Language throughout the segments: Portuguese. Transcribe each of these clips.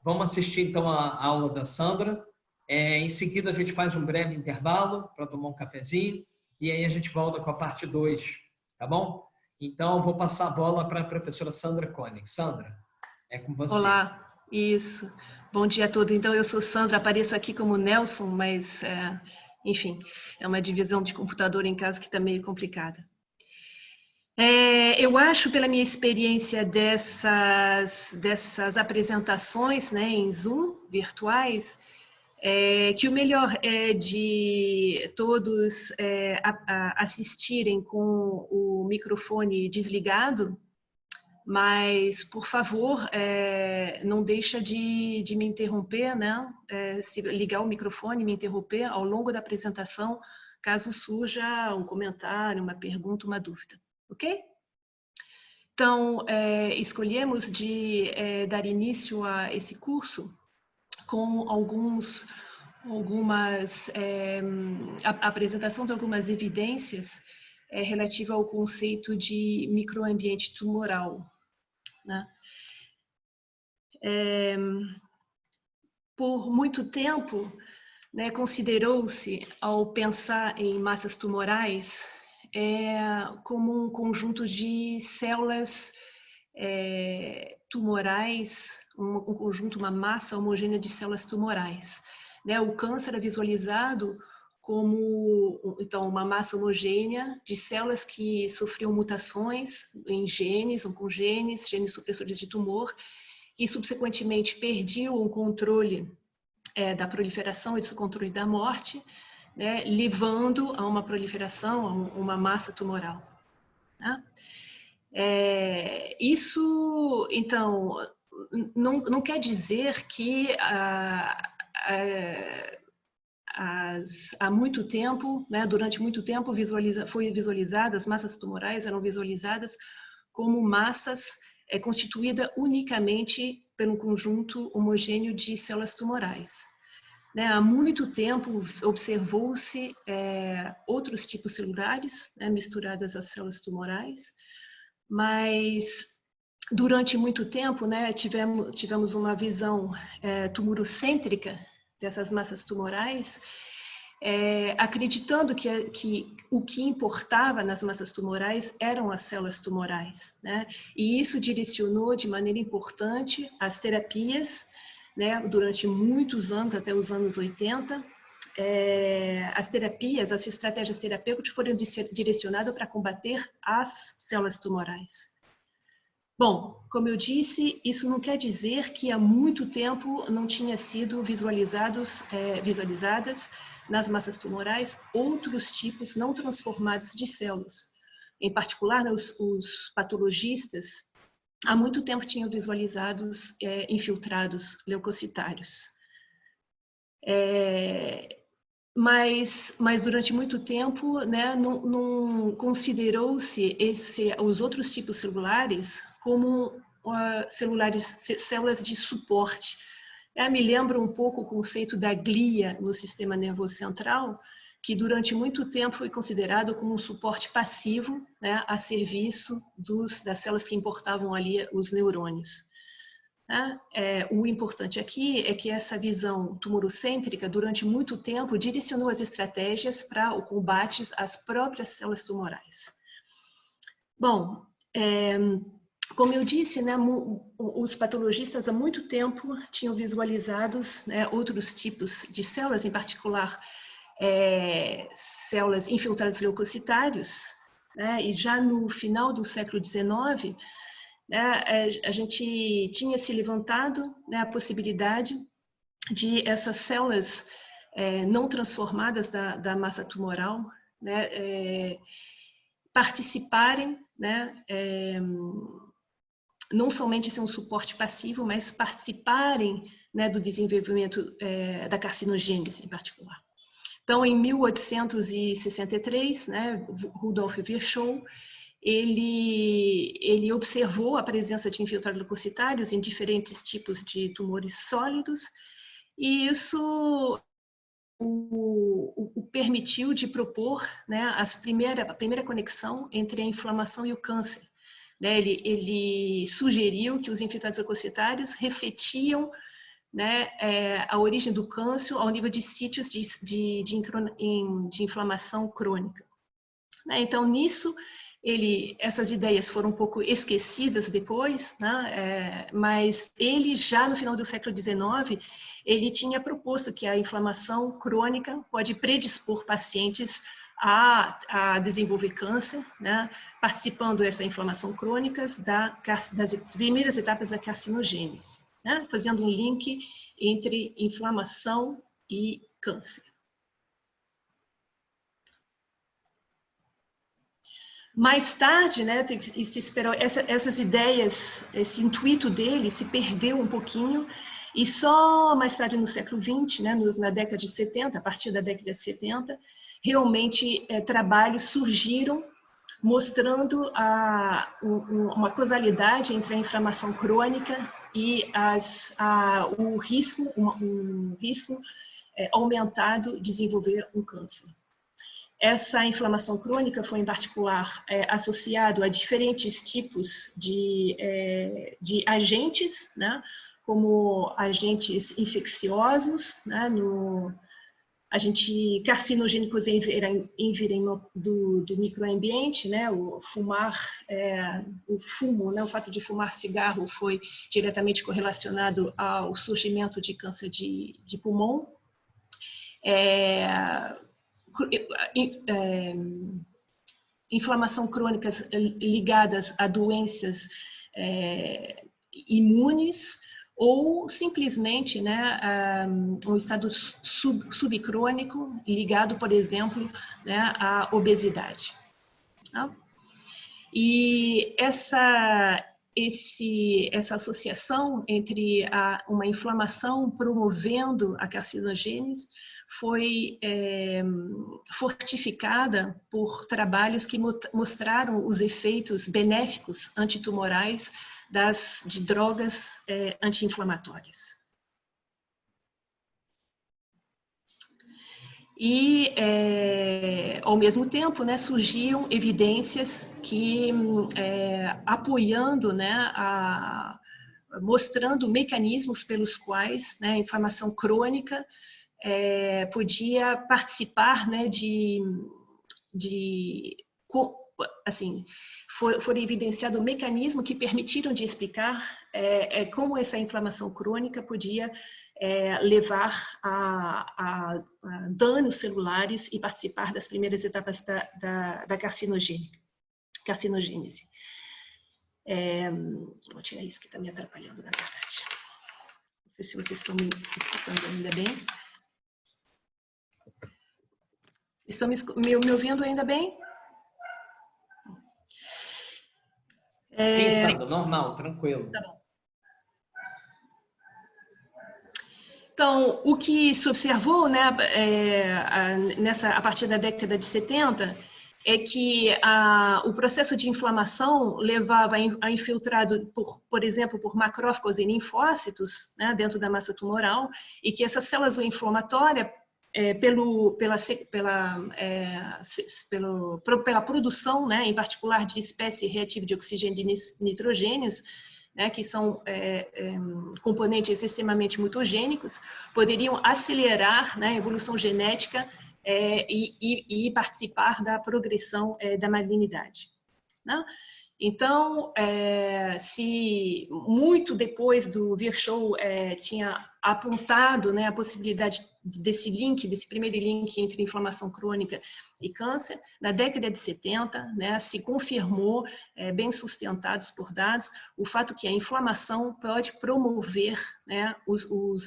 Vamos assistir então a aula da Sandra. Em seguida a gente faz um breve intervalo para tomar um cafezinho e aí a gente volta com a parte 2, tá bom? Então vou passar a bola para a professora Sandra Koenig. Sandra, é com você. Olá, isso. Bom dia a todos. Então, eu sou Sandra, apareço aqui como Nelson, mas, enfim, é uma divisão de computador em casa que está meio complicada. Eu acho, pela minha experiência dessas apresentações, né, em Zoom, virtuais, que o melhor é de todos assistirem com o microfone desligado, mas, por favor, não deixa de me interromper, né? Se ligar o microfone, me interromper ao longo da apresentação, caso surja um comentário, uma pergunta, uma dúvida, ok? Então, escolhemos de dar início a esse curso com a apresentação de algumas evidências relativa ao conceito de microambiente tumoral, né? Por muito tempo, né, considerou-se, ao pensar em massas tumorais, como um conjunto de células tumorais, um conjunto, uma massa homogênea de células tumorais, né? O câncer é visualizado como, então, uma massa homogênea de células que sofriam mutações em genes ou com genes supressores de tumor, e subsequentemente perdiam o controle da proliferação e do controle da morte, né, levando a uma proliferação, a uma massa tumoral, né? Isso, então, não quer dizer que há muito tempo, né, durante muito tempo, as massas tumorais eram visualizadas como massas constituídas unicamente por um conjunto homogêneo de células tumorais. Né, há muito tempo observou-se outros tipos celulares, né, misturadas às células tumorais, mas durante muito tempo, né, tivemos uma visão tumorocêntrica dessas massas tumorais, acreditando que o que importava nas massas tumorais eram as células tumorais, né? E isso direcionou de maneira importante as terapias, né, durante muitos anos, até os anos 80, as estratégias terapêuticas foram direcionadas para combater as células tumorais. Bom, como eu disse, isso não quer dizer que há muito tempo não tinha sido visualizadas nas massas tumorais outros tipos não transformados de células. Em particular, né, os patologistas há muito tempo tinham visualizados infiltrados leucocitários. Mas durante muito tempo, né, não considerou-se os outros tipos celulares como células de suporte. Me lembra um pouco o conceito da glia no sistema nervoso central, que durante muito tempo foi considerado como um suporte passivo, né, a serviço das células que importavam ali os neurônios. O importante aqui é que essa visão tumorocêntrica, durante muito tempo, direcionou as estratégias para o combate às próprias células tumorais. Bom, como eu disse, né, os patologistas há muito tempo tinham visualizados, né, outros tipos de células, em particular células infiltrados leucocitários, né, e já no final do século XIX, a gente tinha se levantado, né, a possibilidade de essas células não transformadas da massa tumoral, né, participarem, né, não somente ser um suporte passivo, mas participarem, né, do desenvolvimento da carcinogênese em particular. Então, em 1863, né, Rudolf Virchow, ele observou a presença de infiltrados leucocitários em diferentes tipos de tumores sólidos, e isso o permitiu de propor, né, a primeira conexão entre a inflamação e o câncer. Né, ele sugeriu que os infiltrados leucocitários refletiam né, a origem do câncer ao nível de sítios de inflamação crônica. Né? Então, nisso, essas ideias foram um pouco esquecidas depois, né? Mas ele já no final do século XIX, ele tinha proposto que a inflamação crônica pode predispor pacientes a desenvolver câncer, né? Participando dessa inflamação crônica das primeiras etapas da carcinogênese, né? Fazendo um link entre inflamação e câncer. Mais tarde, né, se esperou, essas ideias, esse intuito dele se perdeu um pouquinho, e só mais tarde no século XX, né, na década de 70, a partir da década de 70, realmente trabalhos surgiram mostrando uma causalidade entre a inflamação crônica e o risco aumentado de desenvolver um câncer. Essa inflamação crônica foi, em particular, associado a diferentes tipos de agentes, né? Como agentes infecciosos, né? Agentes carcinogênicos do microambiente, né? O fumo, né? O fato de fumar cigarro foi diretamente correlacionado ao surgimento de câncer de pulmão. Inflamação crônicas ligadas a doenças imunes ou simplesmente, né, um estado subcrônico ligado, por exemplo, né, à obesidade. Tá? E essa associação entre uma inflamação promovendo a carcinogênese foi fortificada por trabalhos que mostraram os efeitos benéficos antitumorais de drogas anti-inflamatórias. E, ao mesmo tempo, né, surgiam evidências que, apoiando, né, mostrando mecanismos pelos quais, né, a inflamação crônica podia participar, né, assim, foram evidenciados mecanismos que permitiram de explicar como essa inflamação crônica podia levar a danos celulares e participar das primeiras etapas da carcinogênese. Vou tirar isso que está me atrapalhando, na verdade. Não sei se vocês estão me escutando ainda bem. Estão me ouvindo ainda bem? Sim, Sandra, normal, tranquilo. Tá bom. Então, o que se observou, né, a partir da década de 70 é que o processo de inflamação levava a infiltrado, por exemplo, por macrófagos e linfócitos, né, dentro da massa tumoral, e que essas células inflamatórias, pela produção, né, em particular de espécie reativa de oxigênio de nitrogênios, né, que são componentes extremamente mutagênicos, poderiam acelerar, né, a evolução genética e participar da progressão da malignidade. Né? Então, se muito depois do Virchow tinha apontado, né, a possibilidade desse primeiro link entre inflamação crônica e câncer, na década de 70, né, se confirmou, bem sustentados por dados, o fato que a inflamação pode promover, né,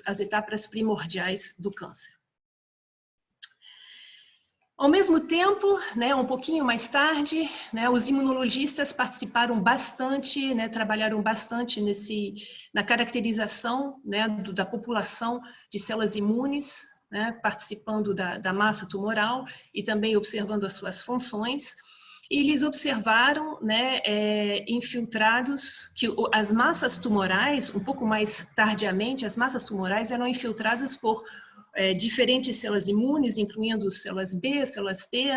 as etapas primordiais do câncer. Ao mesmo tempo, né, um pouquinho mais tarde, né, os imunologistas participaram bastante, né, trabalharam bastante na caracterização, né, da população de células imunes, né, participando da massa tumoral e também observando as suas funções. E eles observaram, né, infiltrados, que as massas tumorais, um pouco mais tardiamente, as massas tumorais eram infiltradas por diferentes células imunes, incluindo células B, células T,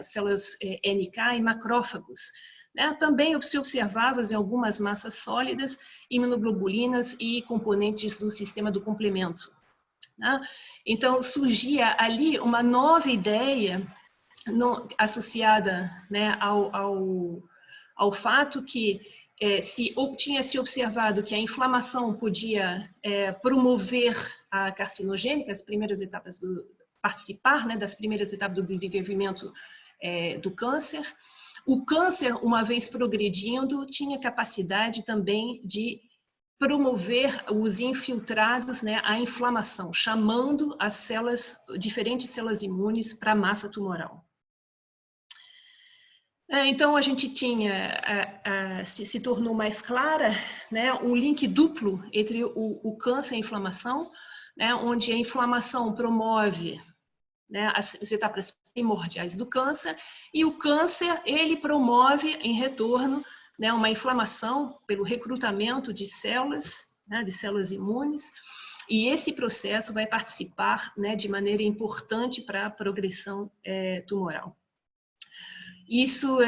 células NK e macrófagos, né? Também se observava em algumas massas sólidas, imunoglobulinas e componentes do sistema do complemento, né? Então, surgia ali uma nova ideia associada, né, ao fato que tinha se observado que a inflamação podia promover a carcinogênica, as primeiras etapas participar, né, das primeiras etapas do desenvolvimento do câncer. O câncer, uma vez progredindo, tinha capacidade também de promover os infiltrados, né, a inflamação, chamando as células, diferentes células imunes para a massa tumoral. Então, a gente tinha, se tornou mais clara, né, um link duplo entre o câncer e a inflamação, né, onde a inflamação promove, né, as etapas primordiais do câncer, e o câncer, ele promove, em retorno, né, uma inflamação pelo recrutamento de células, né, de células imunes, e esse processo vai participar, né, de maneira importante para a progressão tumoral.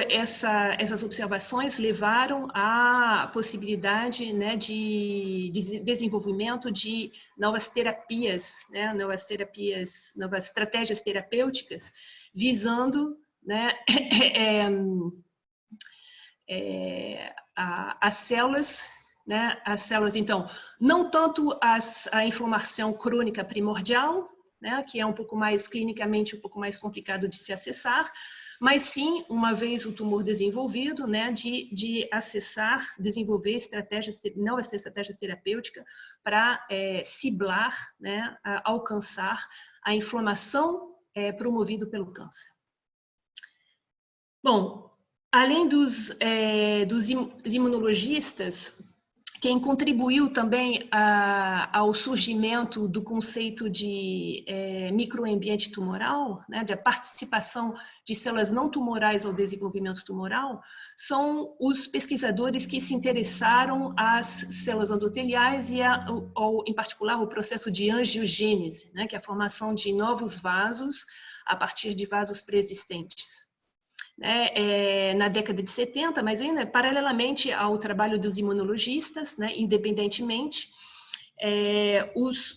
Essas observações levaram à possibilidade, né, de desenvolvimento de novas terapias, né, novas estratégias terapêuticas, visando, né, as células, né, então, não tanto a inflamação crônica primordial, né, que é um pouco mais clinicamente um pouco mais complicado de se acessar, mas sim, uma vez o tumor desenvolvido, né, de desenvolver novas estratégias terapêuticas para ciblar, né, alcançar a inflamação promovida pelo câncer. Bom, além dos imunologistas, quem contribuiu também ao surgimento do conceito de microambiente tumoral, né, da participação de células não tumorais ao desenvolvimento tumoral, são os pesquisadores que se interessaram às células endoteliais e, em particular, o processo de angiogênese, né, que é a formação de novos vasos a partir de vasos pré-existentes. Na década de 70, mas ainda paralelamente ao trabalho dos imunologistas, né, independentemente,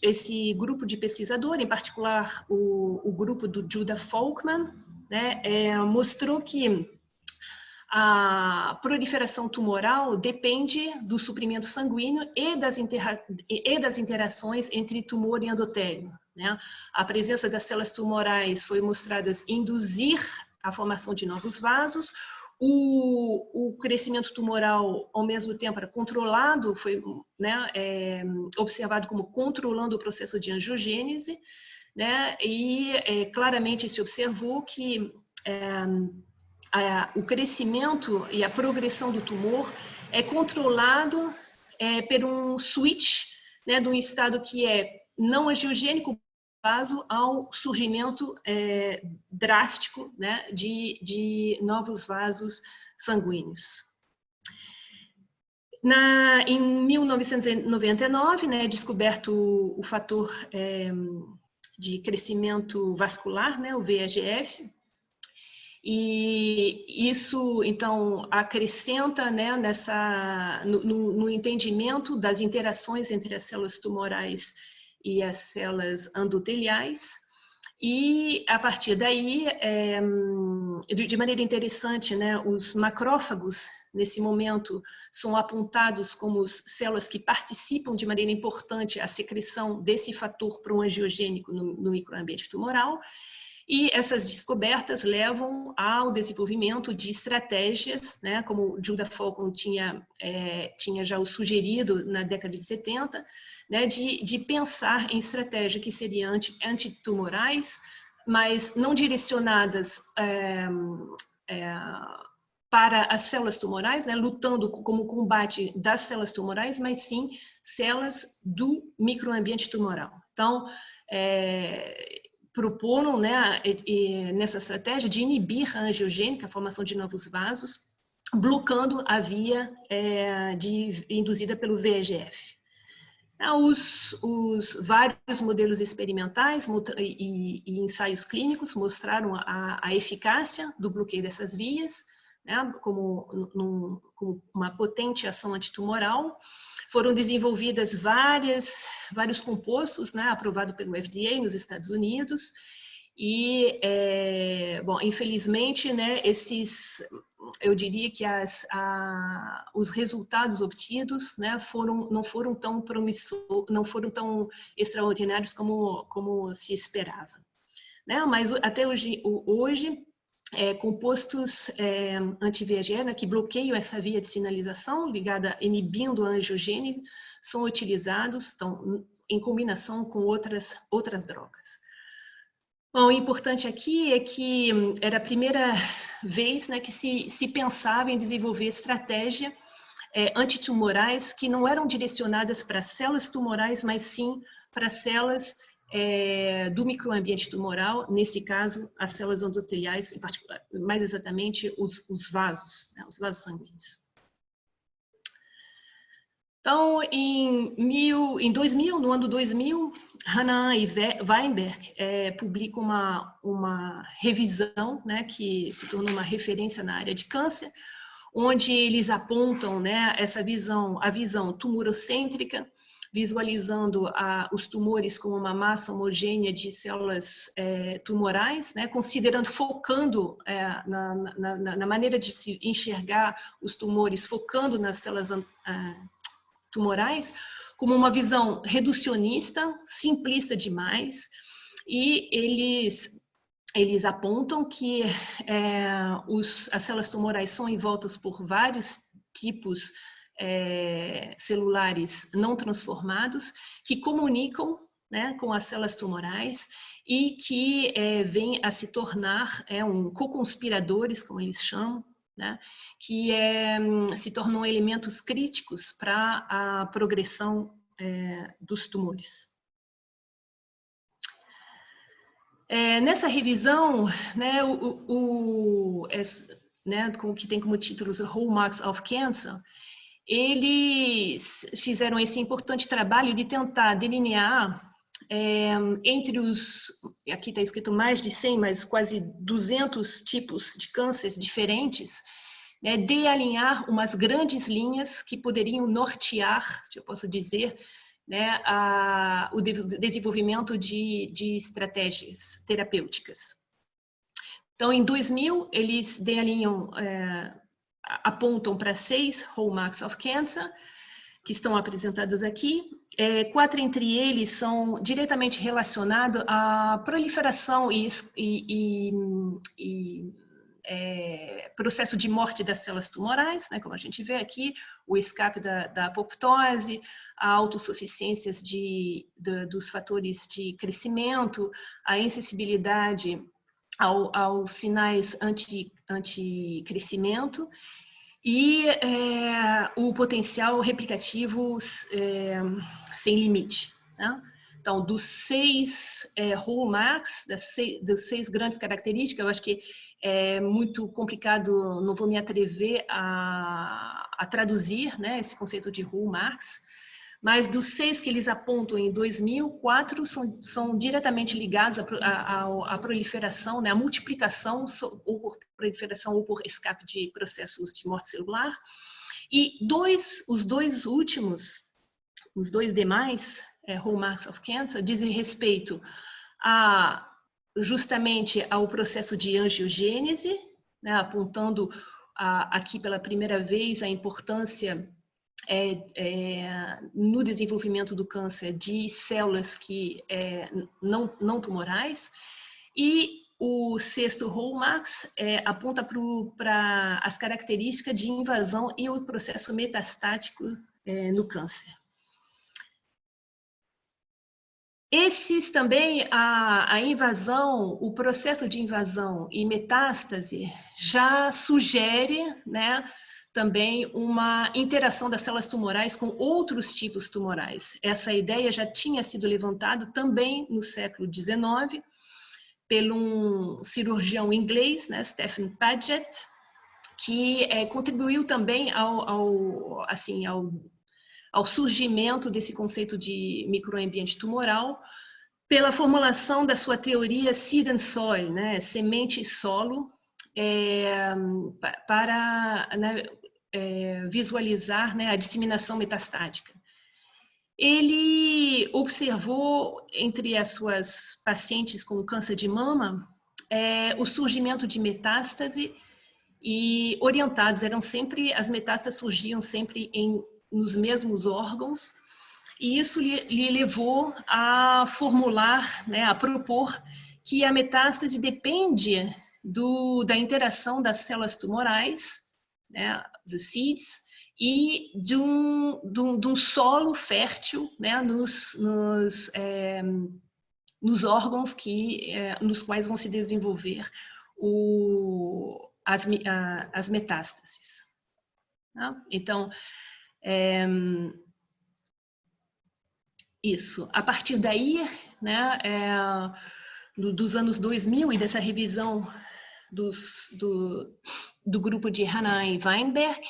esse grupo de pesquisador, em particular o grupo do Judah Folkman, né, mostrou que a proliferação tumoral depende do suprimento sanguíneo e das interações entre tumor e endotélio, né? A presença das células tumorais foi mostrada induzir a formação de novos vasos, o crescimento tumoral, ao mesmo tempo, era controlado, foi, né, observado como controlando o processo de angiogênese, né, e claramente se observou que o crescimento e a progressão do tumor é controlado por um switch, né, de um estado que é não angiogênico, vaso ao surgimento drástico, né, de novos vasos sanguíneos. Em 1999, né, descoberto o fator de crescimento vascular, né, o VEGF, e isso, então, acrescenta, né, no entendimento das interações entre as células tumorais e as células endoteliais, e a partir daí, de maneira interessante, né, os macrófagos, nesse momento, são apontados como células que participam de maneira importante a secreção desse fator proangiogênico no microambiente tumoral, e essas descobertas levam ao desenvolvimento de estratégias, né, como Judah Folkman tinha já o sugerido na década de 70, né, de pensar em estratégias que seriam antitumorais, mas não direcionadas para as células tumorais, né, lutando como combate das células tumorais, mas sim células do microambiente tumoral. Então, proporam, né, nessa estratégia de inibir a angiogênica, a formação de novos vasos, bloqueando a via induzida pelo VEGF. Os vários modelos experimentais e ensaios clínicos mostraram a eficácia do bloqueio dessas vias, né, como uma potente ação antitumoral. Foram desenvolvidas vários compostos, né, aprovados pelo FDA nos Estados Unidos. E, bom, infelizmente, né, eu diria que os resultados obtidos, né, não foram tão promissores, não foram tão extraordinários como se esperava, né? Mas até hoje compostos anti-VEGF, né, que bloqueiam essa via de sinalização ligada inibindo a angiogênese, são utilizados em combinação com outras drogas. Bom, o importante aqui é que era a primeira vez, né, que se pensava em desenvolver estratégias antitumorais que não eram direcionadas para células tumorais, mas sim para células do microambiente tumoral, nesse caso, as células endoteliais, em particular, mais exatamente os vasos, né, os vasos sanguíneos. Então, no ano 2000, Hannah e Weinberg publicam uma revisão, né, que se tornou uma referência na área de câncer, onde eles apontam, né, a visão tumorocêntrica, visualizando os tumores como uma massa homogênea de células tumorais, né, focando na maneira de se enxergar os tumores, focando nas células tumorais, como uma visão reducionista, simplista demais, e eles apontam que as células tumorais são envoltas por vários tipos celulares não transformados que comunicam, né, com as células tumorais e que vêm a se tornar co-conspiradores, como eles chamam, né, que se tornam elementos críticos para a progressão dos tumores. Nessa revisão, né, que tem como título os Hallmarks of Cancer, eles fizeram esse importante trabalho de tentar delinear entre aqui está escrito mais de 100, mas quase 200 tipos de cânceres diferentes, né, de alinhar umas grandes linhas que poderiam nortear, se eu posso dizer, né, o desenvolvimento de estratégias terapêuticas. Então, em 2000, eles apontam para 6 Hallmarks of Cancer, que estão apresentados aqui. 4 entre eles são diretamente relacionados à proliferação e processo de morte das células tumorais, né, como a gente vê aqui, o escape da apoptose, a autossuficiência dos fatores de crescimento, a insensibilidade aos sinais anti-crescimento, e o potencial replicativo sem limite, né? Então, dos 6 hallmarks, das 6 grandes características, eu acho que é muito complicado, não vou me atrever a traduzir, né, esse conceito de hallmarks, mas dos 6 que eles apontam em 2000, 4 são diretamente ligados à proliferação, né, à multiplicação, ou por proliferação ou por escape de processos de morte celular. E os dois demais Hallmarks of Cancer dizem respeito justamente ao processo de angiogênese, né, apontando aqui pela primeira vez a importância no desenvolvimento do câncer de células que não tumorais, e o 6º Hallmarks aponta para as características de invasão e o processo metastático no câncer. Esses também, a invasão, o processo de invasão e metástase já sugere, né, também uma interação das células tumorais com outros tipos tumorais. Essa ideia já tinha sido levantada também no século XIX pelo um cirurgião inglês, né, Stephen Paget, que contribuiu também ao surgimento desse conceito de microambiente tumoral pela formulação da sua teoria Seed and Soil, né, semente e solo, para visualizar, né, a disseminação metastática. Ele observou entre as suas pacientes com câncer de mama o surgimento de metástase, e orientados eram sempre, as metástases surgiam sempre nos mesmos órgãos, e isso lhe levou a formular, né, a propor que a metástase depende da interação das células tumorais, né, os seeds, e de um solo fértil, né, nos órgãos nos quais vão se desenvolver as metástases. Tá? Então, isso. A partir daí, né, dos anos 2000 e dessa revisão do grupo de Hannah e Weinberg,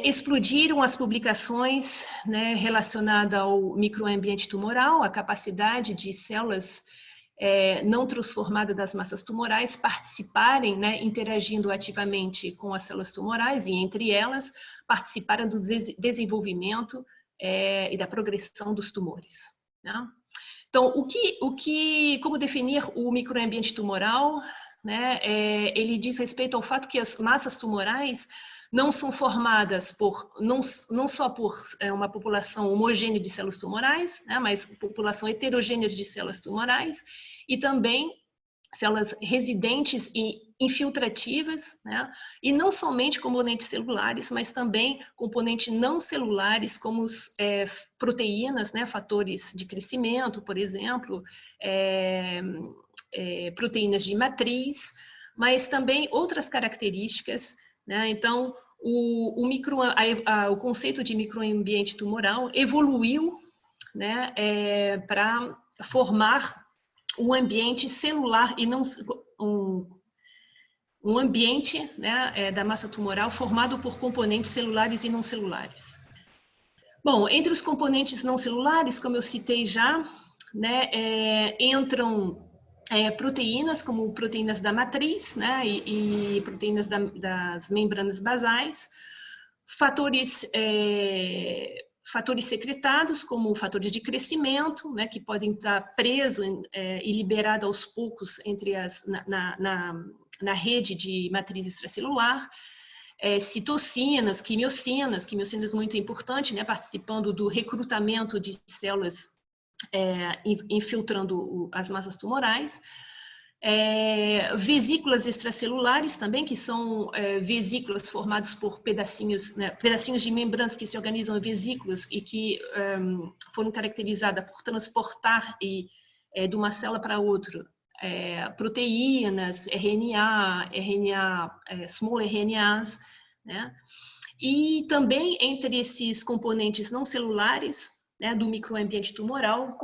explodiram as publicações, né, relacionadas ao microambiente tumoral, a capacidade de células não transformadas das massas tumorais participarem, né, interagindo ativamente com as células tumorais e, entre elas, participarem do desenvolvimento e da progressão dos tumores. Né? Então, como definir o microambiente tumoral? Né? Ele diz respeito ao fato que as massas tumorais não são formadas não só por uma população homogênea de células tumorais, né, mas população heterogênea de células tumorais, e também células residentes e infiltrativas, né, e não somente componentes celulares, mas também componentes não celulares, como proteínas, né, fatores de crescimento, por exemplo, proteínas de matriz, mas também outras características. Né? Então, o conceito de microambiente tumoral evoluiu, né, para formar um ambiente celular e não um ambiente, né, da massa tumoral formado por componentes celulares e não celulares. Bom, entre os componentes não celulares, como eu citei já, né, entram proteínas, como proteínas da matriz, né, e proteínas das membranas basais, fatores secretados, como fatores de crescimento, né, que podem estar presos e liberados aos poucos na rede de matriz extracelular, citocinas, quimiocinas muito importante, né, participando do recrutamento de células infiltrando as massas tumorais, vesículas extracelulares também, que são vesículas formadas por pedacinhos, né, pedacinhos de membranas que se organizam em vesículas e que foram caracterizadas por transportar de uma célula para outra proteínas, RNA, small RNAs, né? E também entre esses componentes não celulares, né, do microambiente tumoral,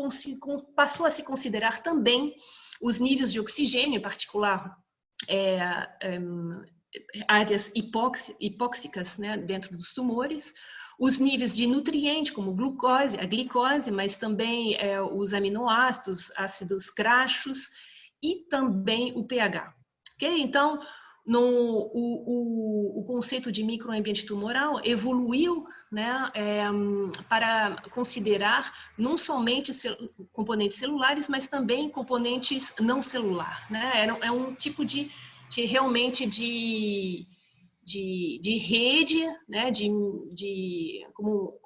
passou a se considerar também os níveis de oxigênio, em particular áreas hipóxicas, né, dentro dos tumores, os níveis de nutriente, como a glicose, mas também os aminoácidos, ácidos graxos e também o pH. Okay? Então, o conceito de microambiente tumoral evoluiu, né, para considerar não somente componentes celulares, mas também componentes não celulares. Né? É um tipo realmente de rede, né, como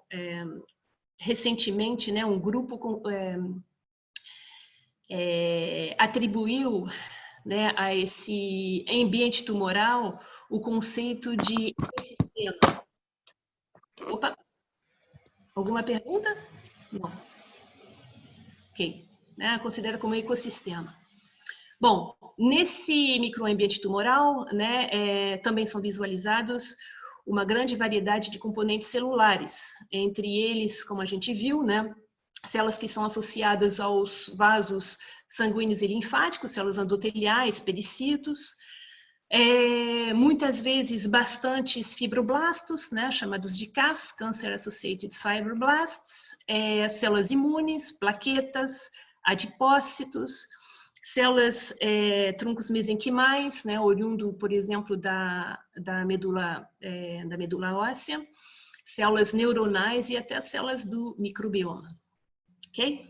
recentemente, né, um grupo atribuiu, né, a esse ambiente tumoral o conceito de ecossistema. Opa! Alguma pergunta? Não. Ok. Né, considera como ecossistema. Bom, nesse microambiente tumoral, né, também são visualizados uma grande variedade de componentes celulares, entre eles, como a gente viu, né, células que são associadas aos vasos sanguíneos e linfáticos, células endoteliais, pericitos, muitas vezes bastantes fibroblastos, né, chamados de CAFs, Cancer Associated Fibroblasts, células imunes, plaquetas, adipócitos, células troncos mesenquimais, né, oriundo, por exemplo, da medula óssea, células neuronais e até células do microbioma. Ok?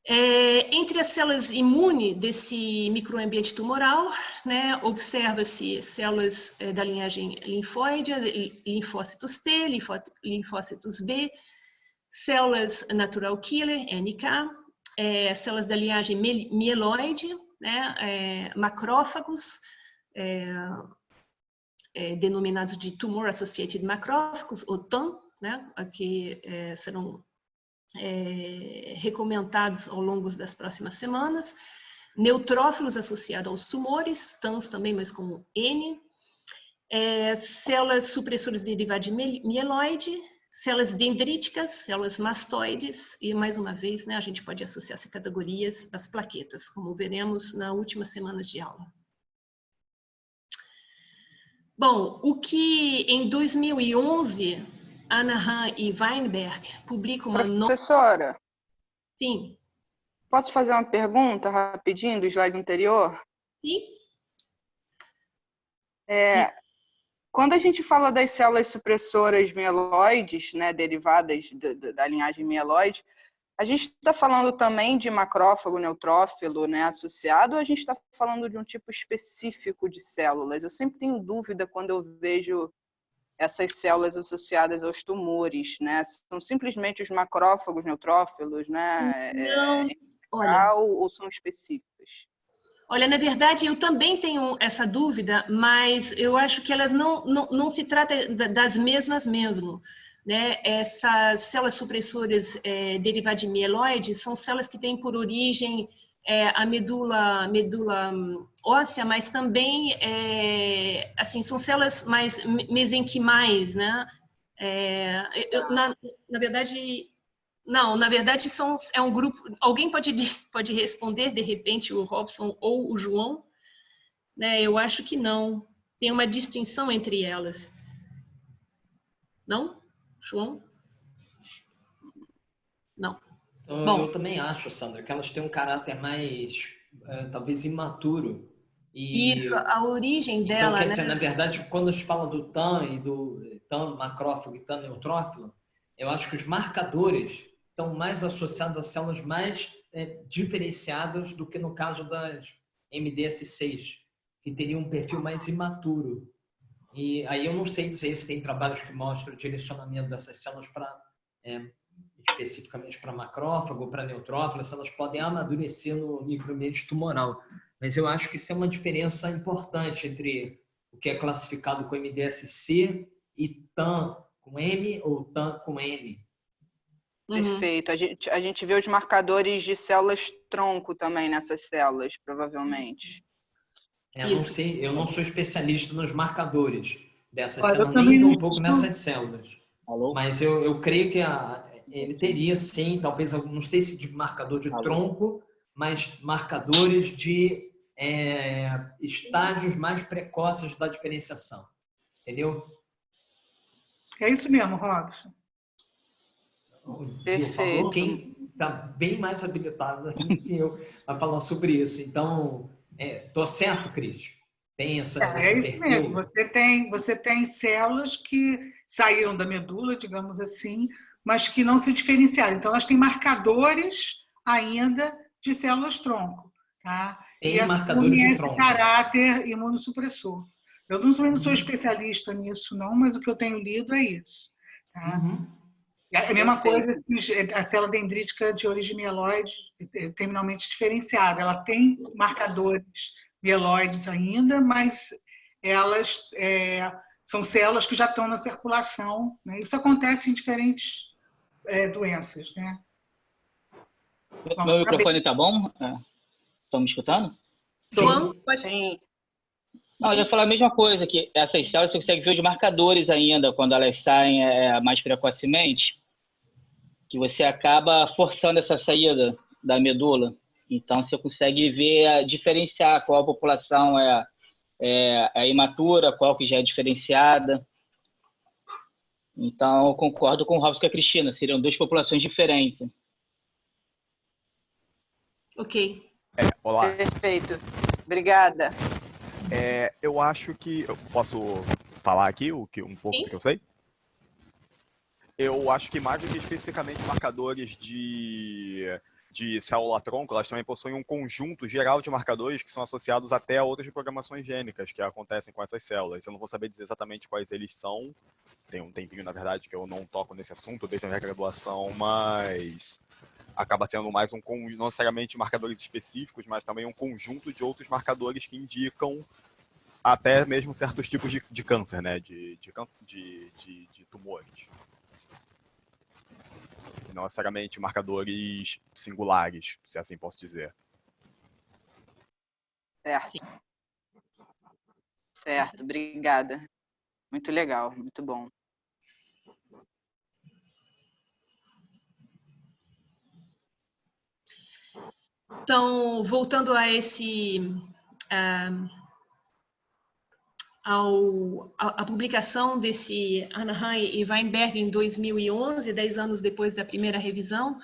Entre as células imunes desse microambiente tumoral, né, observa-se células da linhagem linfóide, linfócitos T, linfócitos B, células natural killer, NK, células da linhagem mieloide, né, macrófagos, denominados de Tumor Associated Macrófagos, ou TAM, né, que serão recomendados ao longo das próximas semanas, neutrófilos associados aos tumores, TANs também, mas com N, células supressoras derivadas de mieloide, células dendríticas, células mastoides, e mais uma vez, né, a gente pode associar essas categorias às plaquetas, como veremos na última semana de aula. Bom, o que em 2011, Anahan e Weinberg publicam uma... Professora, Sim. posso fazer uma pergunta rapidinho do slide anterior? Sim. Quando a gente fala das células supressoras mieloides, né, derivadas da linhagem mieloide, a gente está falando também de macrófago, neutrófilo, né, associado, ou a gente está falando de um tipo específico de células? Eu sempre tenho dúvida quando eu vejo essas células associadas aos tumores, né? São simplesmente os macrófagos, neutrófilos, né? Não, olha, ou são específicas? Olha, na verdade, eu também tenho essa dúvida, mas eu acho que elas não se trata das mesmas mesmo. Né? Essas células supressoras derivadas de mieloide são células que têm por origem a medula óssea, mas também assim, são células mais mesenquimais, né? Na verdade, não, na verdade é um grupo. Alguém pode responder, de repente, o Robson ou o João? Né? Eu acho que não. Tem uma distinção entre elas. Não? João? Não. Então, eu também acho, Sandra, que elas têm um caráter mais, talvez, imaturo. Isso, a origem então, dela, quer né? dizer, na verdade, quando a gente fala do TAM e do TAM macrófago e TAM neutrófilo, eu acho que os marcadores estão mais associados a células mais diferenciadas do que no caso das MDS6, que teriam um perfil mais imaturo. E aí eu não sei dizer se tem trabalhos que mostram o direcionamento dessas células para especificamente para macrófago, para neutrófilo, elas podem amadurecer no microambiente tumoral. Mas eu acho que isso é uma diferença importante entre o que é classificado com MDSC e TAM com M ou TAM com N. Perfeito. A gente vê os marcadores de células tronco também nessas células, provavelmente. Não sei, eu não sou especialista nos marcadores dessas Olha, células, nem um pouco nessas células. Mas eu creio que ele teria, sim, talvez, não sei se de marcador de tronco, mas marcadores de estágios mais precoces da diferenciação. Entendeu? É isso mesmo, Robson. Perfeito. Falou quem está bem mais habilitado do que eu a falar sobre isso. Então, estou certo, Cris? Tem esse isso perfil? mesmo. Você tem células que saíram da medula, digamos assim, mas que não se diferenciaram. Então, elas têm marcadores ainda de células-tronco. Tá? Tem marcadores de tronco. Caráter imunossupressor. Eu não sou especialista nisso, não, mas o que eu tenho lido é isso. Tá? É a mesma coisa a célula dendrítica de origem mieloide, terminalmente diferenciada. Ela tem marcadores mieloides ainda, mas elas são células que já estão na circulação. Né? Isso acontece em diferentes doenças. Né? Meu microfone está bom? Estão me escutando? Sim. Não, eu ia falar a mesma coisa, que essas células você consegue ver os marcadores ainda quando elas saem mais precocemente, que você acaba forçando essa saída da medula. Então, você consegue ver, diferenciar qual população é imatura, qual que já é diferenciada. Então, eu concordo com o Robson e com a Cristina, seriam duas populações diferentes. Ok. Olá. Perfeito. Obrigada. Eu acho que... Eu posso falar aqui um pouco do que eu sei? Eu acho que mais do que especificamente marcadores de célula-tronco, elas também possuem um conjunto geral de marcadores que são associados até a outras programações gênicas que acontecem com essas células. Eu não vou saber dizer exatamente quais eles são. Tem um tempinho, na verdade, que eu não toco nesse assunto desde a minha graduação, mas acaba sendo mais não necessariamente marcadores específicos, mas também um conjunto de outros marcadores que indicam até mesmo certos tipos de câncer, né? De tumores. Não necessariamente marcadores singulares, se assim posso dizer. Certo. Certo, obrigada. Muito legal, muito bom. Então, voltando a a publicação desse Anaheim e Weinberg em 2011, 10 anos depois da primeira revisão,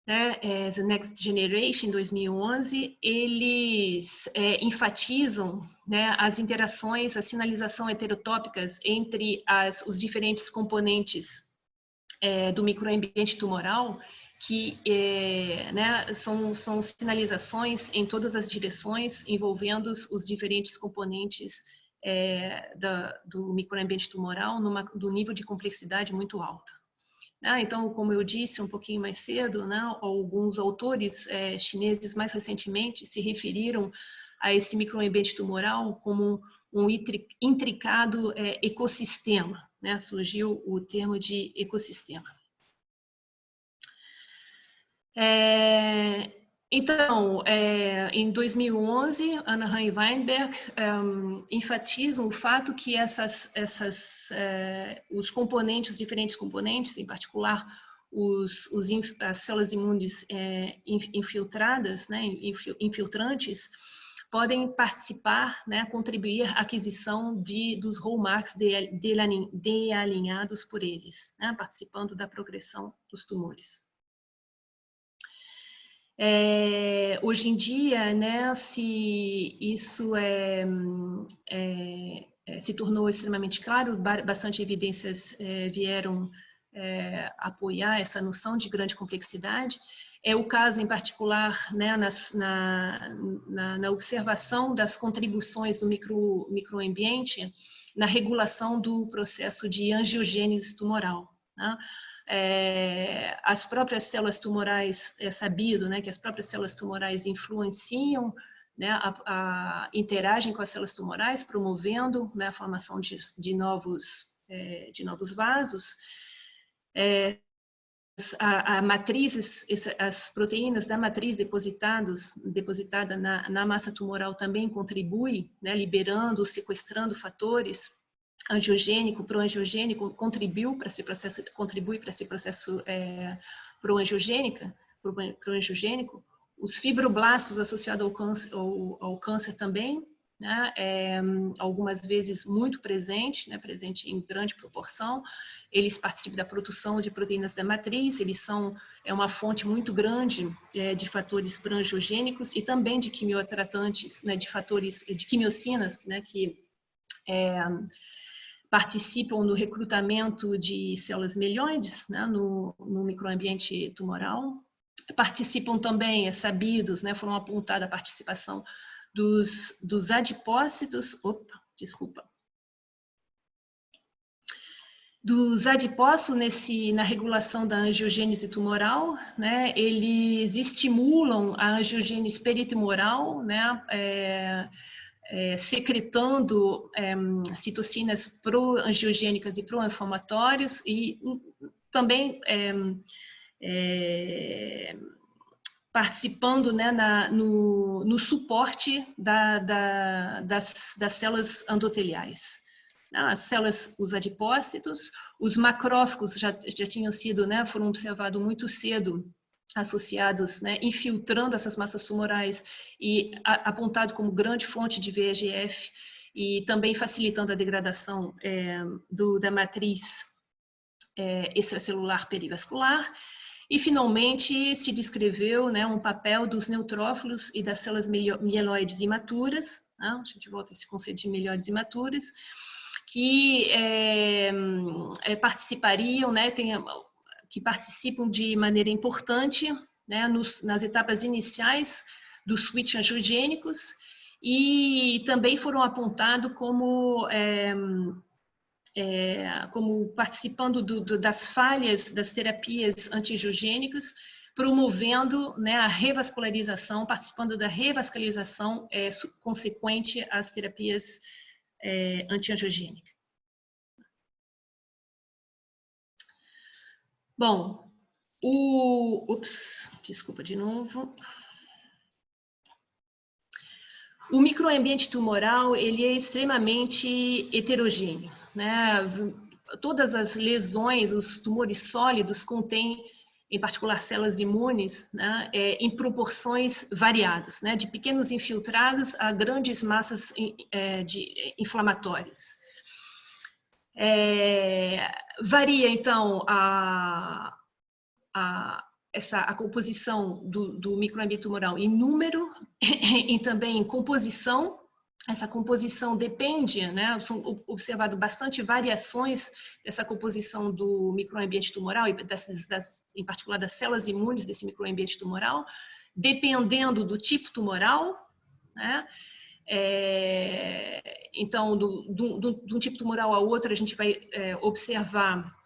né, The Next Generation, em 2011, eles enfatizam, né, as interações, a sinalização heterotópicas entre os diferentes componentes do microambiente tumoral, que né, são sinalizações em todas as direções envolvendo os diferentes componentes do microambiente tumoral do nível de complexidade muito alta. Então, como eu disse um pouquinho mais cedo, né, alguns autores chineses mais recentemente se referiram a esse microambiente tumoral como um intricado ecossistema, né? Surgiu o termo de ecossistema. Então, em 2011, Anaheim e Weinberg enfatizam o fato que os componentes, os diferentes componentes, em particular as células imunes infiltradas, né, infiltrantes, podem participar, né, contribuir à aquisição dos hallmarks dealinhados por eles, né, participando da progressão dos tumores. Hoje em dia, né, se isso se tornou extremamente claro, bastante evidências vieram apoiar essa noção de grande complexidade. É o caso, em particular, né, na observação das contribuições do microambiente na regulação do processo de angiogênese tumoral, né? As próprias células tumorais, é sabido, né, que as próprias células tumorais influenciam, né, interagem com as células tumorais, promovendo, né, a formação de novos vasos. As proteínas da matriz depositada na massa tumoral também contribui, né, liberando, sequestrando fatores angiogênico, proangiogênico, contribui para esse processo proangiogênico. Os fibroblastos associados ao câncer também, né, algumas vezes muito presente, né, presente em grande proporção. Eles participam da produção de proteínas da matriz, eles são uma fonte muito grande de fatores proangiogênicos e também de quimiotratantes, né, de fatores de quimiocinas, né, que participam no recrutamento de células melhoides, né, no microambiente tumoral. Participam também, sabidos, né, foram apontada a participação dos adipócitos, dos adipócitos na regulação da angiogênese tumoral, né, eles estimulam a angiogênese peritumoral, né, secretando citocinas proangiogênicas e proinflamatórias e também participando, né, no suporte das células endoteliais. As células, os adipócitos, os macrófagos já tinham sido, né, foram observados muito cedo, associados, né, infiltrando essas massas tumorais e apontado como grande fonte de VEGF e também facilitando a degradação da matriz extracelular perivascular. E, finalmente, se descreveu, né, um papel dos neutrófilos e das células mieloides imaturas, né? A gente volta a esse conceito de mieloides imaturas, que participariam, né, que participam de maneira importante, né, nas etapas iniciais dos switch angiogênicos, e também foram apontados como participando das falhas das terapias antiangiogênicas, promovendo, né, a revascularização, participando da revascularização consequente às terapias antiangiogênicas. Bom, desculpa de novo. O microambiente tumoral, ele é extremamente heterogêneo, né? Todas as lesões, os tumores sólidos contêm, em particular, células imunes, né, em proporções variadas, né? De pequenos infiltrados a grandes massas inflamatórias. Varia, então, a composição do microambiente tumoral em número e também em composição. Essa composição depende, né, são observado bastante variações dessa composição do microambiente tumoral, em particular das células imunes desse microambiente tumoral, dependendo do tipo tumoral, né? Então, de um tipo tumoral a outro, a gente vai observar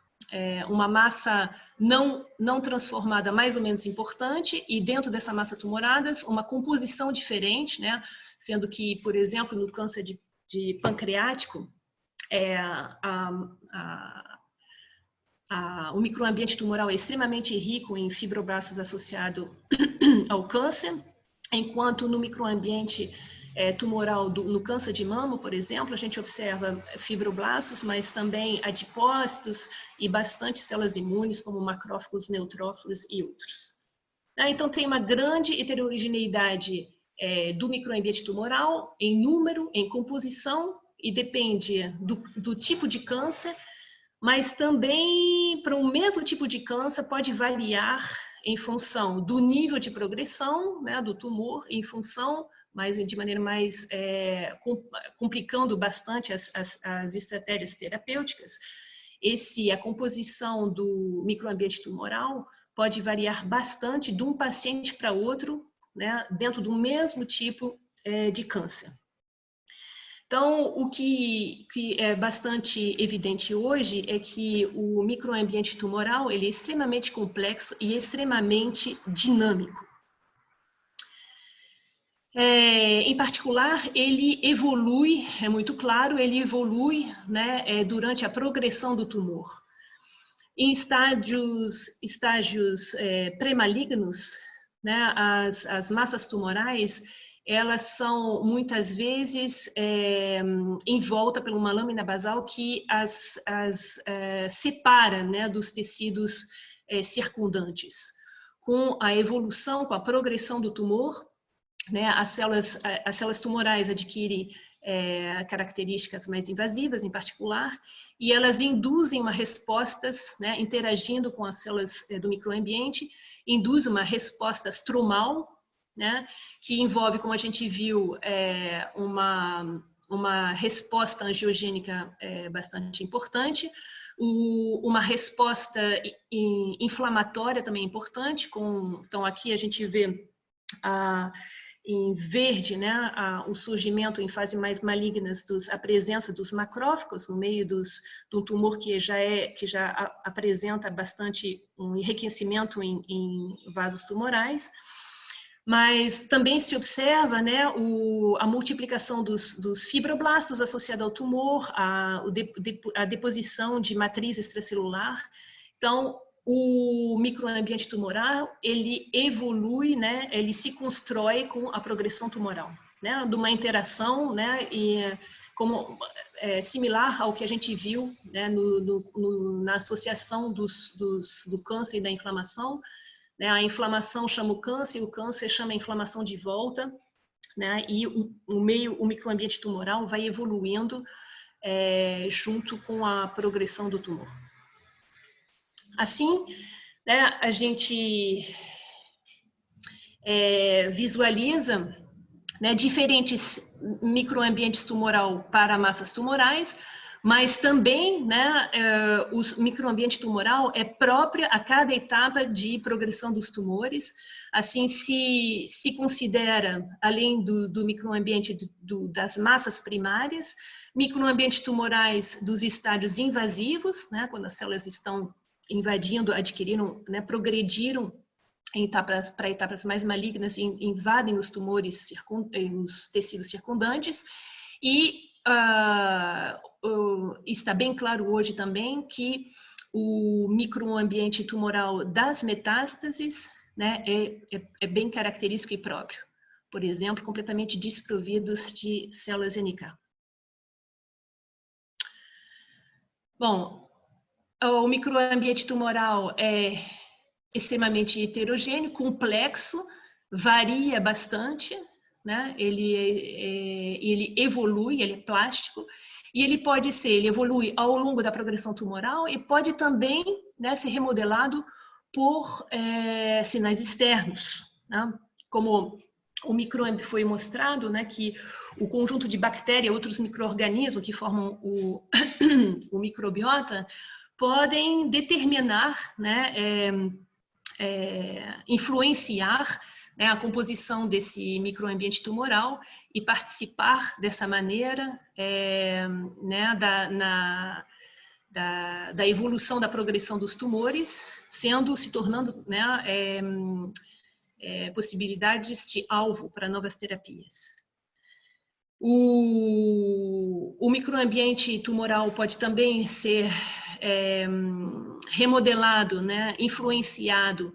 uma massa não transformada mais ou menos importante, e dentro dessa massa tumoradas, uma composição diferente, né? Sendo que, por exemplo, no câncer de pancreático, o microambiente tumoral é extremamente rico em fibroblastos associados ao câncer, enquanto no microambiente tumoral no câncer de mama, por exemplo, a gente observa fibroblastos, mas também adipócitos e bastante células imunes, como macrófagos, neutrófilos e outros. Então, tem uma grande heterogeneidade do microambiente tumoral em número, em composição, e depende do tipo de câncer, mas também, para o mesmo tipo de câncer, pode variar em função do nível de progressão, né, do tumor, em função, mas de maneira mais complicando bastante as estratégias terapêuticas. A composição do microambiente tumoral pode variar bastante de um paciente para outro, né, dentro do mesmo tipo de câncer. Então, o que é bastante evidente hoje é que o microambiente tumoral ele é extremamente complexo e extremamente dinâmico. Em particular, ele evolui, é muito claro, ele evolui, né, durante a progressão do tumor. Em estágios pré-malignos, né, as massas tumorais, elas são muitas vezes envolta por uma lâmina basal que as separa, né, dos tecidos circundantes. Com a evolução, com a progressão do tumor, né, as células tumorais adquirem características mais invasivas, em particular, e elas induzem uma respostas, né, interagindo com as células do microambiente, induz uma resposta stromal, né, que envolve, como a gente viu, uma resposta angiogênica bastante importante, uma resposta inflamatória também importante. Então, aqui a gente vê em verde, né, o surgimento em fases mais malignas a presença dos macrófagos no meio do tumor que já apresenta bastante um enriquecimento em vasos tumorais. Mas também se observa, né, a multiplicação dos fibroblastos associada ao tumor, a deposição de matriz extracelular. Então, o microambiente tumoral, ele evolui, né, ele se constrói com a progressão tumoral, né, de uma interação, né, similar ao que a gente viu, né, na associação do câncer e da inflamação. Né, a inflamação chama o câncer chama a inflamação de volta, né, e o microambiente tumoral vai evoluindo junto com a progressão do tumor. Assim, né, a gente visualiza, né, diferentes microambientes tumoral para massas tumorais, mas também, né, o microambiente tumoral é próprio a cada etapa de progressão dos tumores. Assim, se considera, além do microambiente das massas primárias, microambientes tumorais dos estádios invasivos, né, quando as células estão invadindo, adquiriram, né, progrediram para etapas mais malignas e invadem os tumores, os tecidos circundantes. E está bem claro hoje também que o microambiente tumoral das metástases, né, é bem característico e próprio. Por exemplo, completamente desprovidos de células NK. Bom, o microambiente tumoral é extremamente heterogêneo, complexo, varia bastante, né? Ele evolui, ele é plástico, e ele evolui ao longo da progressão tumoral e pode também, né, ser remodelado por sinais externos, né? Como o microambiente foi mostrado, né, que o conjunto de bactérias, outros micro-organismos que formam o microbiota, podem determinar, né, influenciar, né, a composição desse microambiente tumoral e participar dessa maneira, né, da evolução da progressão dos tumores, se tornando, né, possibilidades de alvo para novas terapias. O microambiente tumoral pode também ser remodelado, né, influenciado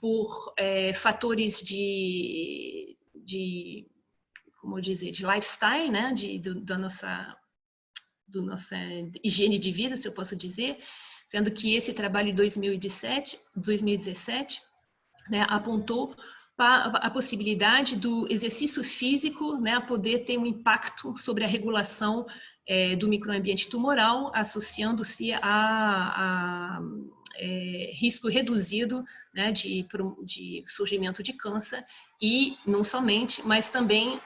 por fatores como dizer, de lifestyle, né, da nossa higiene de vida, se eu posso dizer, sendo que esse trabalho de 2017, né, apontou para a possibilidade do exercício físico, né, poder ter um impacto sobre a regulação do microambiente tumoral, associando-se a risco reduzido, né, de surgimento de câncer e não somente, mas também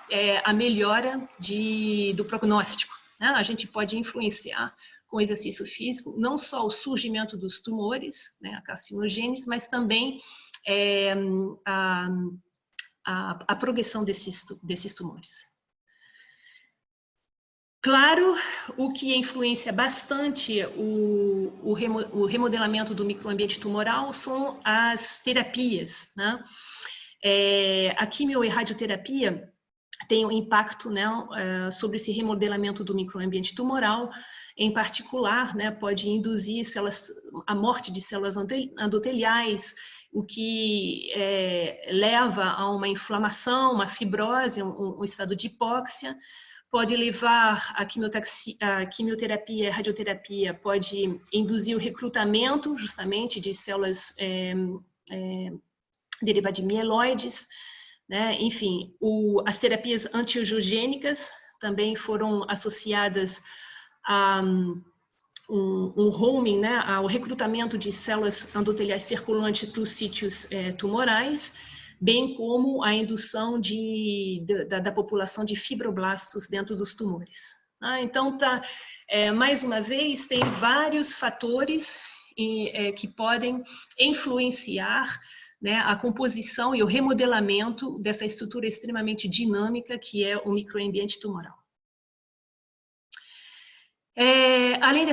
a melhora do prognóstico, né? A gente pode influenciar com exercício físico não só o surgimento dos tumores, né, a carcinogênese, mas também a progressão desses tumores. Claro, o que influencia bastante o remodelamento do microambiente tumoral são as terapias, né? A quimio e radioterapia tem um impacto, né, sobre esse remodelamento do microambiente tumoral. Em particular, né, pode induzir a morte de células endoteliais, o que leva a uma inflamação, uma fibrose, um estado de hipóxia. Pode levar a quimioterapia, a radioterapia pode induzir o recrutamento justamente de células derivadas de mieloides, né? Enfim, as terapias antiangiogênicas também foram associadas a um homing, né, ao recrutamento de células endoteliais circulantes para os sítios tumorais, bem como a indução da população de fibroblastos dentro dos tumores. Então, mais uma vez, tem vários fatores que podem influenciar, né, a composição e o remodelamento dessa estrutura extremamente dinâmica que é o microambiente tumoral. Além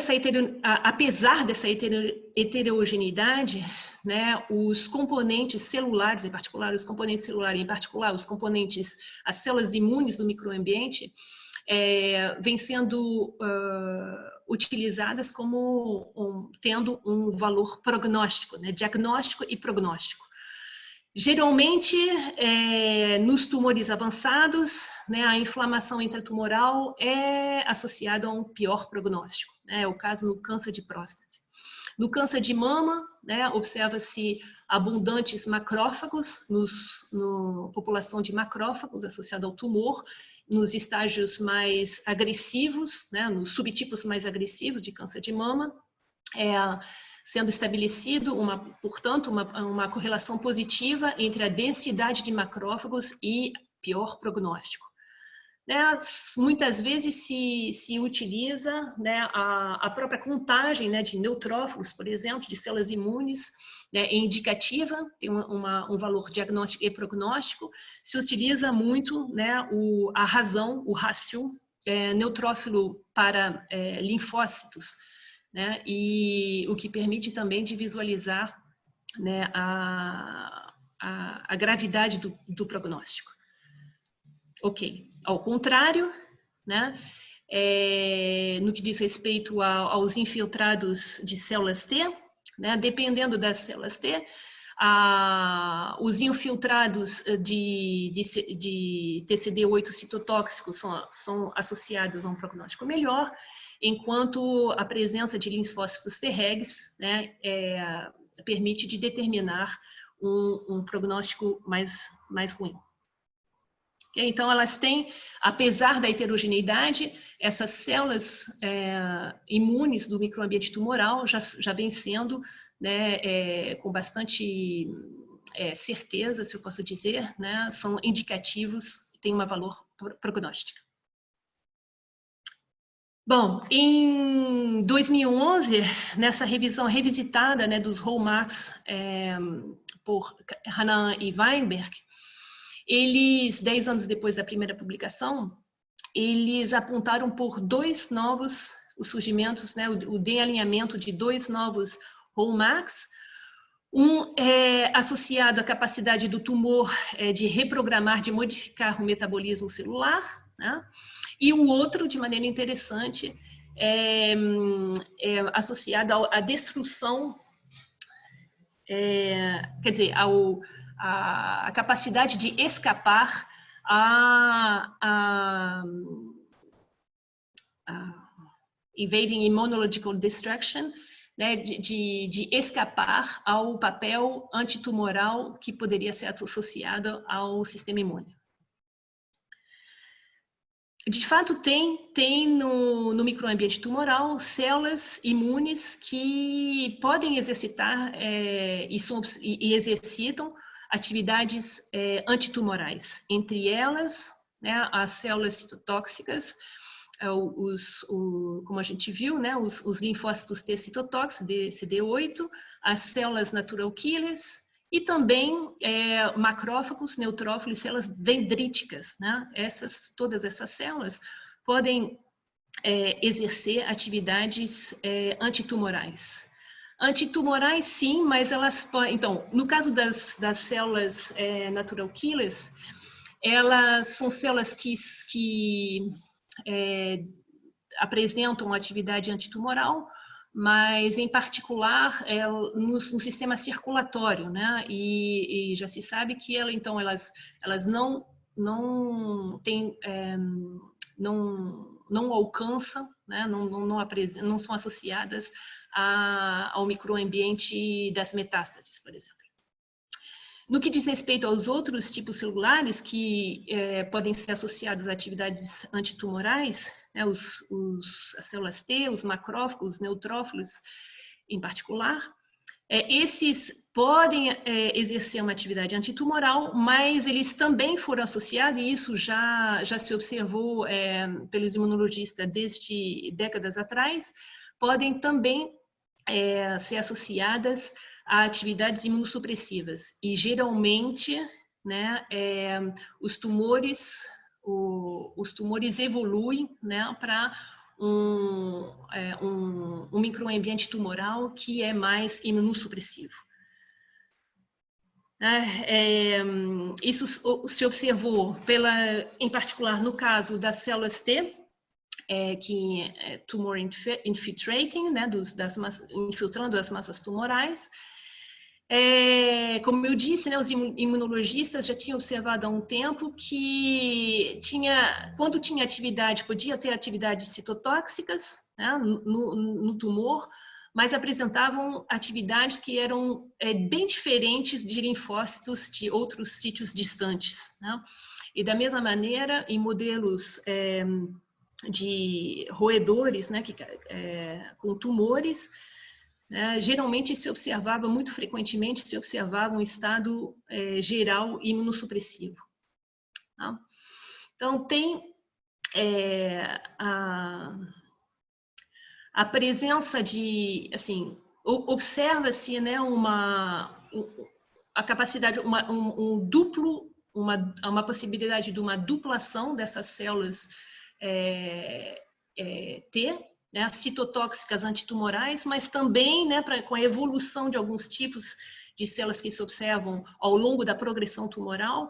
apesar dessa heterogeneidade, né, os componentes celulares, em particular, as células imunes do microambiente, vêm sendo utilizadas como tendo um valor prognóstico, né, diagnóstico e prognóstico. Geralmente, nos tumores avançados, né, a inflamação intratumoral é associada a um pior prognóstico, né, é o caso no câncer de próstata. No câncer de mama, né, observa-se abundantes macrófagos, população de macrófagos associada ao tumor, nos estágios mais agressivos, né, nos subtipos mais agressivos de câncer de mama. sendo estabelecido, portanto, uma correlação positiva entre a densidade de macrófagos e pior prognóstico. Né, muitas vezes se utiliza, né, a própria contagem, né, de neutrófilos, por exemplo, de células imunes, né, é indicativa, tem um valor diagnóstico e prognóstico. Se utiliza muito, né, a razão, o rácio neutrófilo para linfócitos, né, e o que permite também de visualizar, né, a gravidade do prognóstico. Ok. Ao contrário, né, no que diz respeito aos infiltrados de células T, né, dependendo das células T, os infiltrados de TCD8 citotóxicos são associados a um prognóstico melhor, enquanto a presença de linfócitos Tregs, né, permite de determinar um prognóstico mais ruim. Então, elas têm, apesar da heterogeneidade, essas células imunes do microambiente tumoral já vêm sendo, né, com bastante certeza, se eu posso dizer, né, são indicativos, têm um valor prognóstico. Bom, em 2011, nessa revisão revisitada, né, dos hallmarks por Hanan e Weinberg, eles, 10 anos depois da primeira publicação, eles apontaram por os surgimentos, né, o dealinhamento de 2 novos hallmarks, um associado à capacidade do tumor de reprogramar, de modificar o metabolismo celular, né, e o outro, de maneira interessante, associado à destruição, quer dizer, a capacidade de escapar a invading immunological destruction, né, de escapar ao papel antitumoral que poderia ser associado ao sistema imune. De fato, tem no microambiente tumoral células imunes que podem exercitar e exercitam atividades antitumorais. Entre elas, né, as células citotóxicas, como a gente viu, né, os linfócitos T citotóxicos, CD8, as células natural killers, e também macrófagos, neutrófilos, células dendríticas, né? Todas essas células podem exercer atividades antitumorais. Antitumorais, sim, mas elas podem... Então, no caso das células natural killers, elas são células que apresentam atividade antitumoral, mas, em particular, no sistema circulatório, né? E já se sabe que elas não alcançam, né? Não são associadas ao microambiente das metástases, por exemplo. No que diz respeito aos outros tipos celulares que podem ser associados a atividades antitumorais, né, as células T, os macrófagos, os neutrófilos em particular, esses podem exercer uma atividade antitumoral, mas eles também foram associados, e isso já se observou pelos imunologistas desde décadas atrás, podem também ser associadas a atividades imunossupressivas. E, geralmente, né, os tumores evoluem, né, para um microambiente tumoral que é mais imunossupressivo. Isso se observou, em particular, no caso das células T, que é tumor infiltrating, né, infiltrando as massas tumorais. Como eu disse, né, os imunologistas já tinham observado há um tempo que quando tinha atividade, podia ter atividades citotóxicas, né, no tumor, mas apresentavam atividades que eram bem diferentes de linfócitos de outros sítios distantes, né? E da mesma maneira, em modelos de roedores, né, com tumores, né, geralmente se observava, muito frequentemente, se observava um estado geral imunossupressivo. Tá? Então, tem a presença de, assim, observa-se, né, a capacidade, uma possibilidade de uma duplação dessas células T, né, citotóxicas antitumorais, mas também, né, com a evolução de alguns tipos de células que se observam ao longo da progressão tumoral,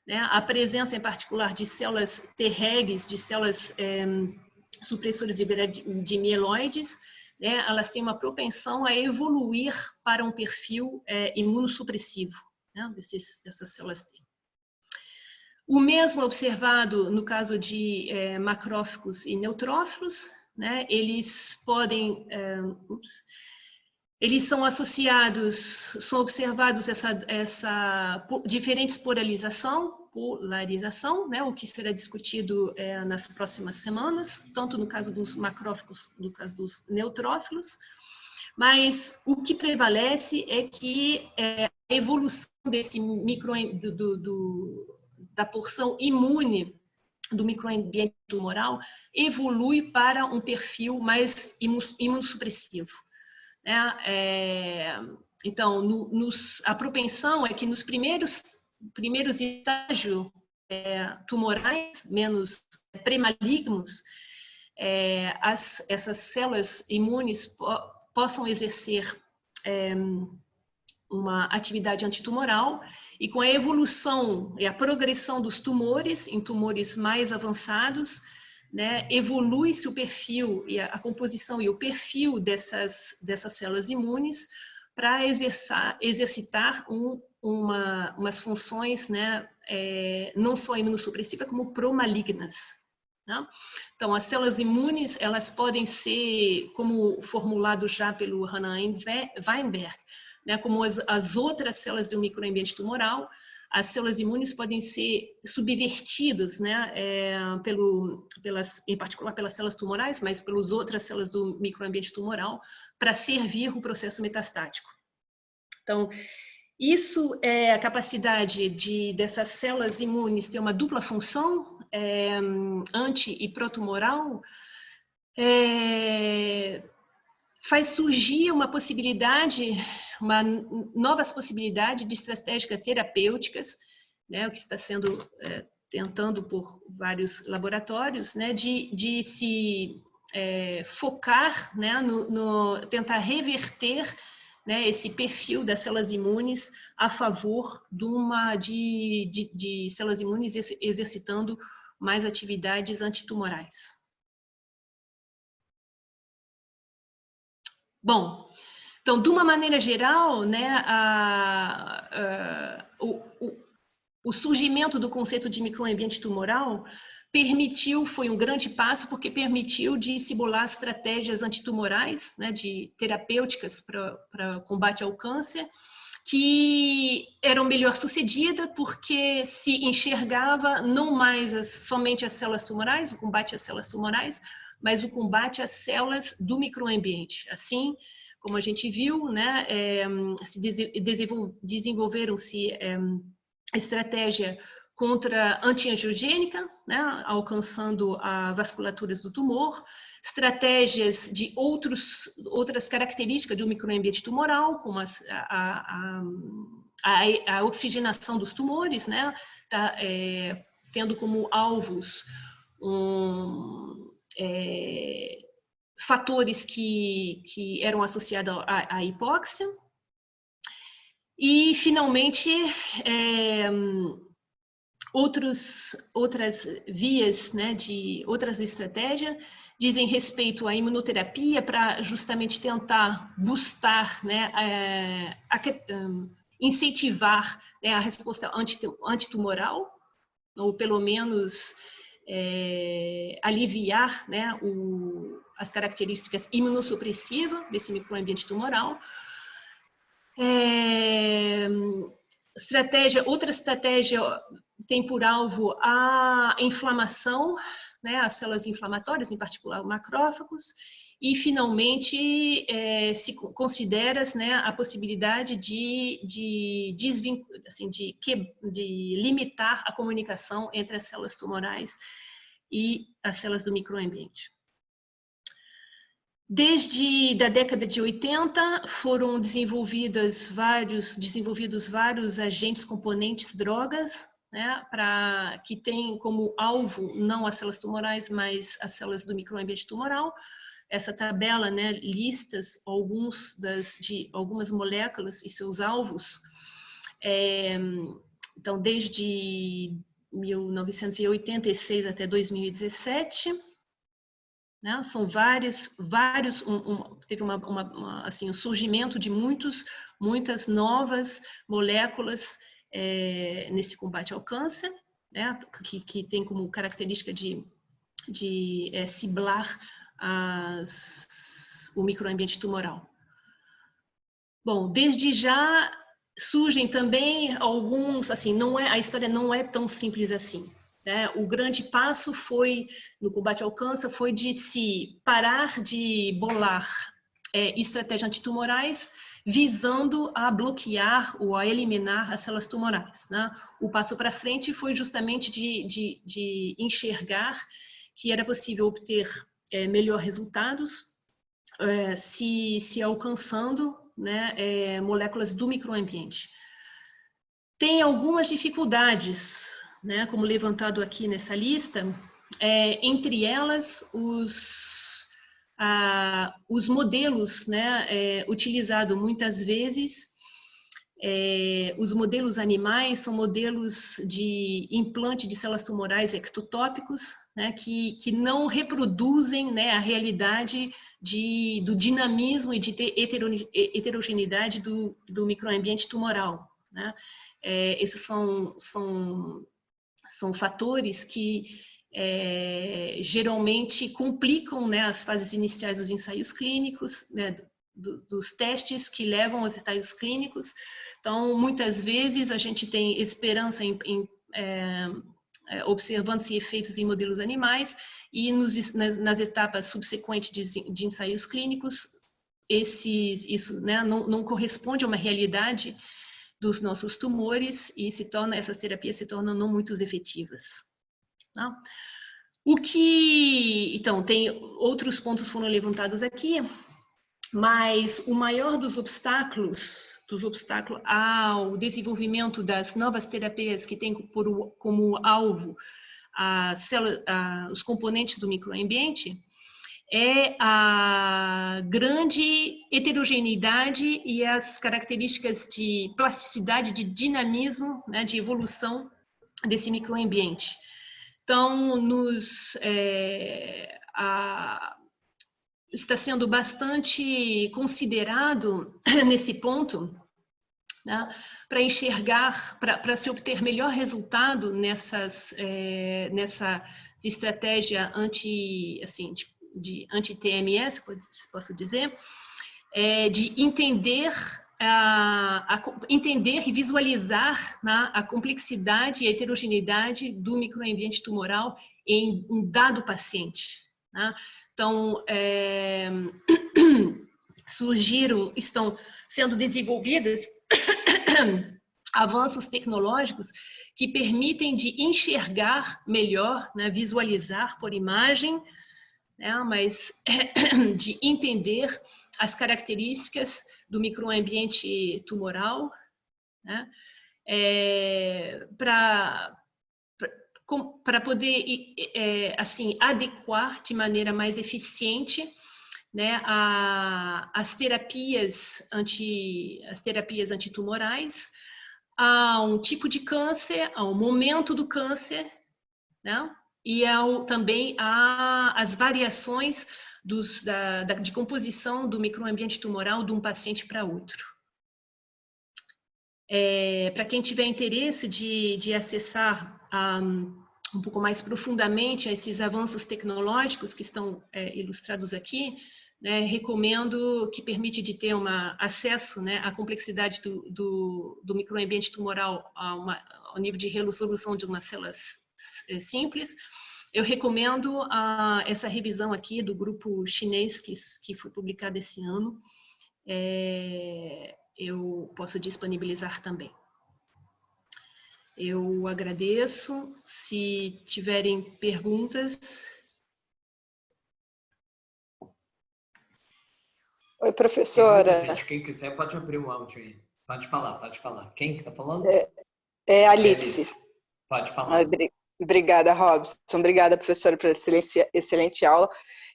né, a presença em particular de células Tregs, de células supressoras de mieloides, né, elas têm uma propensão a evoluir para um perfil imunossupressivo, né, dessas células T. O mesmo observado no caso de macrófagos e neutrófilos, né, eles podem, eles são associados, são observados essa diferentes polarização, né, o que será discutido nas próximas semanas, tanto no caso dos macrófagos, no caso dos neutrófilos, mas o que prevalece é que a evolução desse da porção imune do microambiente tumoral evolui para um perfil mais imunossupressivo. Então, a propensão é que nos primeiros estágios tumorais, menos pré-malignos, essas células imunes possam exercer uma atividade antitumoral, e com a evolução e a progressão dos tumores, em tumores mais avançados, né, evolui-se o perfil e a composição e o perfil dessas células imunes para exercitar umas funções, né, não só imunossupressivas, como promalignas. Né? Então, as células imunes, elas podem ser, como formulado já pelo Hannah Weinberg, né, como as outras células do microambiente tumoral, as células imunes podem ser subvertidas, né, em particular pelas células tumorais, mas pelas outras células do microambiente tumoral, para servir o processo metastático. Então, isso é a capacidade dessas células imunes ter uma dupla função, anti- e protumoral, faz surgir uma possibilidade, novas possibilidades de estratégias terapêuticas, né, o que está sendo tentando por vários laboratórios, né, de se focar, né, tentar reverter, né, esse perfil das células imunes a favor de células imunes exercitando mais atividades antitumorais. Bom, então, de uma maneira geral, né, o surgimento do conceito de microambiente tumoral foi um grande passo, porque permitiu de se bolar estratégias antitumorais, né, terapêuticas para combate ao câncer, que eram melhor sucedidas porque se enxergava não mais somente as células tumorais, o combate às células tumorais, mas o combate às células do microambiente. Assim, como a gente viu, né, desenvolveram-se estratégia anti-angiogênica, né, alcançando a vasculaturas do tumor, estratégias de outras características do microambiente tumoral, como a oxigenação dos tumores, né, tendo como alvos fatores que eram associados à hipóxia. E, finalmente, outras vias, né, outras estratégias dizem respeito à imunoterapia para justamente tentar boostar, né, incentivar, né, a resposta antitumoral, ou pelo menos aliviar, né, as características imunossupressivas desse microambiente tumoral. Outra estratégia tem por alvo a inflamação, né, as células inflamatórias, em particular macrófagos, E, finalmente, se considera, né, a possibilidade de limitar a comunicação entre as células tumorais e as células do microambiente. Desde a década de 80, foram desenvolvidos vários agentes, componentes, drogas, né, que têm como alvo não as células tumorais, mas as células do microambiente tumoral. Essa tabela, né, lista algumas moléculas e seus alvos. Então, desde 1986 até 2017, né, são teve um surgimento de muitas novas moléculas nesse combate ao câncer, né, que tem como característica de ciblar o microambiente tumoral. Bom, desde já surgem também alguns, assim, a história não é tão simples assim, né? O grande passo no combate ao câncer foi de se parar de bolar estratégias antitumorais visando a bloquear ou a eliminar as células tumorais, né? O passo para frente foi justamente de enxergar que era possível obter melhores resultados se alcançando, né, moléculas do microambiente. Tem algumas dificuldades, né, como levantado aqui nessa lista, entre elas os modelos, né, utilizados muitas vezes. Os modelos animais são modelos de implante de células tumorais ectotópicos, né, que não reproduzem, né, a realidade do dinamismo e de heterogeneidade do microambiente tumoral, né? Esses são fatores que geralmente complicam, né, as fases iniciais dos ensaios clínicos, né, dos testes que levam aos ensaios clínicos. Então, muitas vezes, a gente tem esperança observando-se efeitos em modelos animais e nas etapas subsequentes de ensaios clínicos, isso, né, não corresponde a uma realidade dos nossos tumores e essas terapias se tornam não muito efetivas. Não? Então, tem outros pontos foram levantados aqui, mas o maior dos obstáculos ao desenvolvimento das novas terapias que têm como alvo os componentes do microambiente é a grande heterogeneidade e as características de plasticidade, de dinamismo, né, de evolução desse microambiente. Então, está sendo bastante considerado nesse ponto, né, para enxergar, para se obter melhor resultado nessa estratégia de anti-TMS, posso dizer, de entender e visualizar, né, a complexidade e a heterogeneidade do microambiente tumoral em um dado paciente, né? Então, estão sendo desenvolvidas avanços tecnológicos que permitem de enxergar melhor, né, visualizar por imagem, né, mas de entender as características do microambiente tumoral, né, para poder assim adequar de maneira mais eficiente, né, as terapias antitumorais a um tipo de câncer, ao momento do câncer, né, e também as variações de composição do microambiente tumoral de um paciente para outro. Para quem tiver interesse de acessar um pouco mais profundamente esses avanços tecnológicos que estão ilustrados aqui, né, recomendo que permite de ter acesso, né, à complexidade do microambiente tumoral ao nível de resolução de umas células simples. eu recomendo essa revisão aqui do grupo chinês que foi publicada esse ano. Eu posso disponibilizar também. Eu agradeço. Se tiverem perguntas... Oi, professora. Gente, quem quiser pode abrir o áudio aí. Pode falar, pode falar. Quem que está falando? É Alice. Pode falar. Obrigada, Robson. Obrigada, professora, pela excelente aula.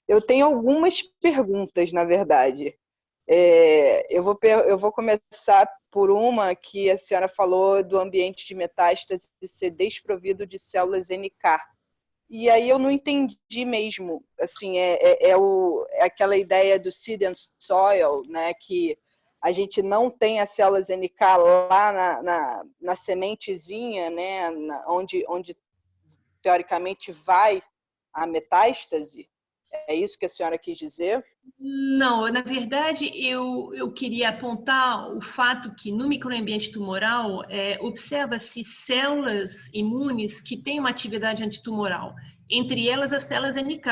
Eu tenho algumas perguntas, na verdade. Eu vou começar por uma que a senhora falou do ambiente de metástase ser desprovido de células NK. E aí eu não entendi mesmo, assim, é aquela ideia do seed and soil, né, que a gente não tem as células NK lá na sementezinha, né, onde teoricamente vai a metástase. É isso que a senhora quis dizer? Não, na verdade, eu queria apontar o fato que no microambiente tumoral observa-se células imunes que têm uma atividade antitumoral. Entre elas, as células NK.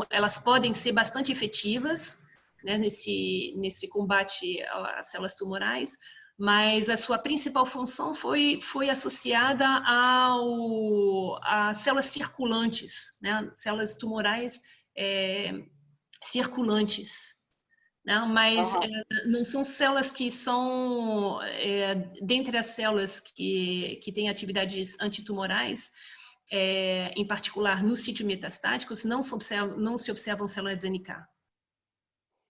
Elas podem ser bastante efetivas, né, nesse combate às células tumorais, mas a sua principal função foi associada a células circulantes, né, células tumorais circulantes, né? Mas não são células que são, dentre as células que têm atividades antitumorais, em particular no sítio metastáticos, não se observam células NK.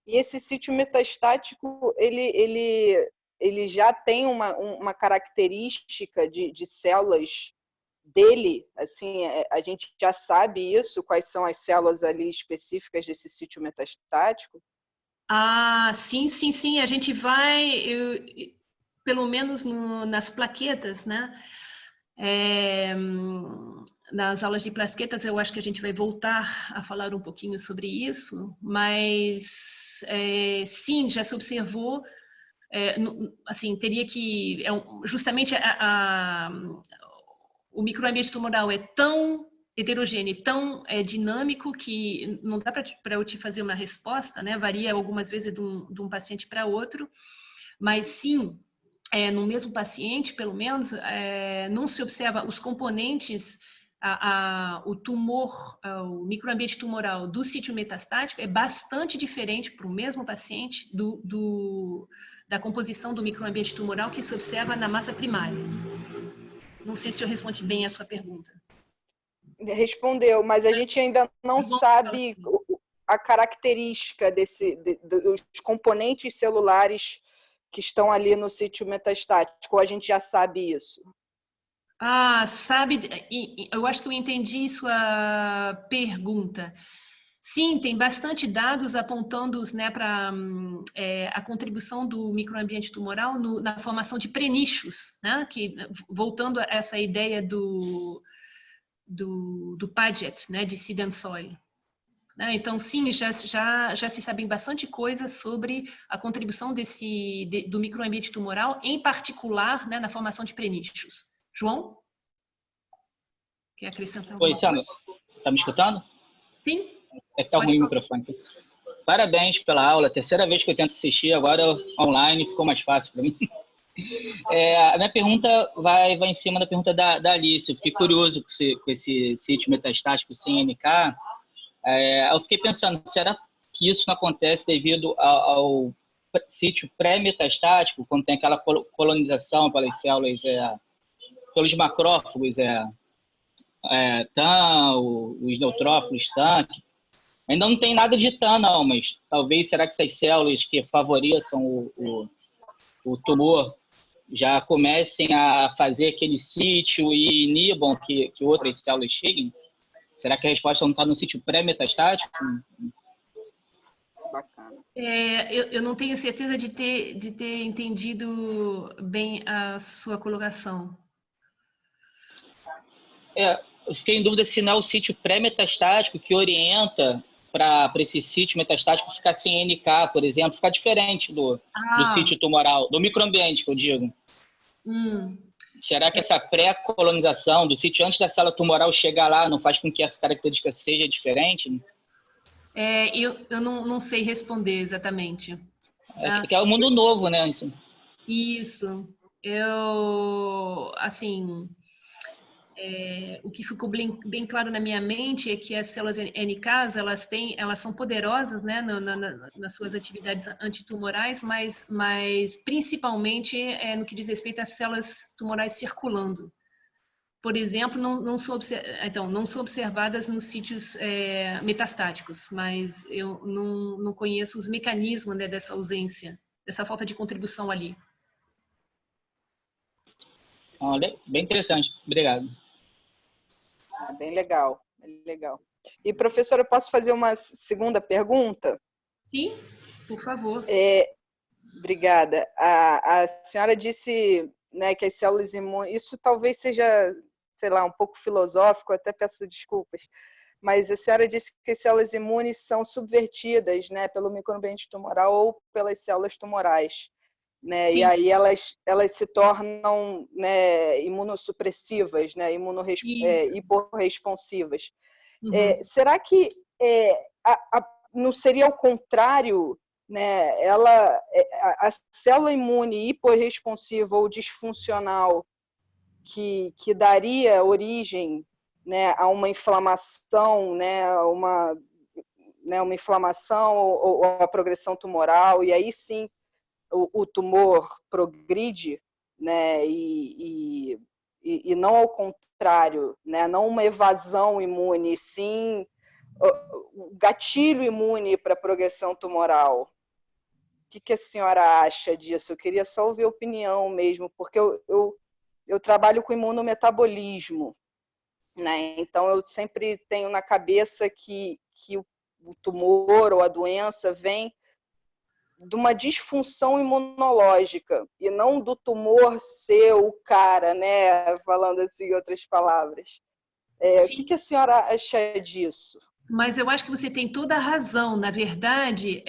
E esse sítio metastático, ele já tem uma característica de células dele, assim, a gente já sabe isso, quais são as células ali específicas desse sítio metastático? Sim, a gente vai, pelo menos nas plaquetas, né? Nas aulas de plaquetas, eu acho que a gente vai voltar a falar um pouquinho sobre isso, mas sim, já se observou, assim, teria que, justamente o microambiente tumoral é tão heterogêneo, tão dinâmico que não dá para eu te fazer uma resposta, né? Varia algumas vezes de um paciente para outro, mas sim, no mesmo paciente, pelo menos, não se observa os componentes, o tumor, o microambiente tumoral do sítio metastático é bastante diferente para o mesmo paciente da composição do microambiente tumoral que se observa na massa primária. Não sei se eu respondi bem a sua pergunta. Respondeu, mas a gente ainda não sabe a característica dos componentes celulares que estão ali no sítio metastático, ou a gente já sabe isso? Sabe, eu acho que eu entendi sua pergunta. Sim, tem bastante dados apontando, né, para a contribuição do microambiente tumoral na formação de pré-nichos, né, que, voltando a essa ideia do Paget, né, de seed and soil. Né? Então, sim, já se sabem bastante coisas sobre a contribuição do microambiente tumoral, em particular, né, na formação de pré-nichos. João? Quer acrescentar alguma coisa? Oi, Sandra, está me escutando? Sim. É que está ruim o microfone. Parabéns pela aula, terceira vez que eu tento assistir, agora online ficou mais fácil para mim. A minha pergunta vai em cima da pergunta da Alice. Eu fiquei curioso com esse sítio metastático sem NK. Eu fiquei pensando, será que isso não acontece devido ao sítio pré-metastático, quando tem aquela colonização pelas células, pelos macrófagos, TAM, os neutrófilos TAM? Ainda não tem nada de TAM, não, mas talvez, será que essas células que favoreçam o tumor já comecem a fazer aquele sítio e inibam que outras células cheguem? Será que a resposta não está no sítio pré-metastático? Bacana. Eu não tenho certeza de ter entendido bem a sua colocação. Eu fiquei em dúvida se não é o sítio pré-metastático que orienta para esse sítio metastático ficar sem NK, por exemplo, ficar diferente do sítio tumoral, do microambiente, que eu digo. Será que essa pré-colonização do sítio antes da célula tumoral chegar lá não faz com que essa característica seja diferente? Eu não sei responder exatamente. Que é o mundo novo, né? Assim. Isso. Assim, o que ficou bem claro na minha mente é que as células NKs, elas são poderosas, né, nas suas atividades antitumorais, mas principalmente no que diz respeito às células tumorais circulando. Por exemplo, não são observadas nos sítios metastáticos, mas eu não conheço os mecanismos, né, dessa ausência, dessa falta de contribuição ali. Olha, bem interessante. Obrigado. Bem legal, bem legal. E, professora, eu posso fazer uma segunda pergunta? Sim, por favor. Obrigada. A senhora disse, né, que as células imunes... Isso talvez seja, sei lá, um pouco filosófico, até peço desculpas, mas a senhora disse que as células imunes são subvertidas, né, pelo microambiente tumoral ou pelas células tumorais. Né? E aí elas se tornam, né, imunossupressivas, né, hiporresponsivas. Uhum. Será que não seria o contrário, né? A célula imune hiporresponsiva ou disfuncional que daria origem, né, a uma inflamação, né, uma inflamação ou a progressão tumoral, e aí sim o tumor progride, né, e não ao contrário, né, não uma evasão imune, sim o gatilho imune para a progressão tumoral. O que a senhora acha disso? Eu queria só ouvir a opinião mesmo, porque eu trabalho com imunometabolismo, né? Então eu sempre tenho na cabeça que o tumor ou a doença vem de uma disfunção imunológica e não do tumor ser o cara, né? Falando assim em outras palavras. O que a senhora acha disso? Mas eu acho que você tem toda a razão. Na verdade,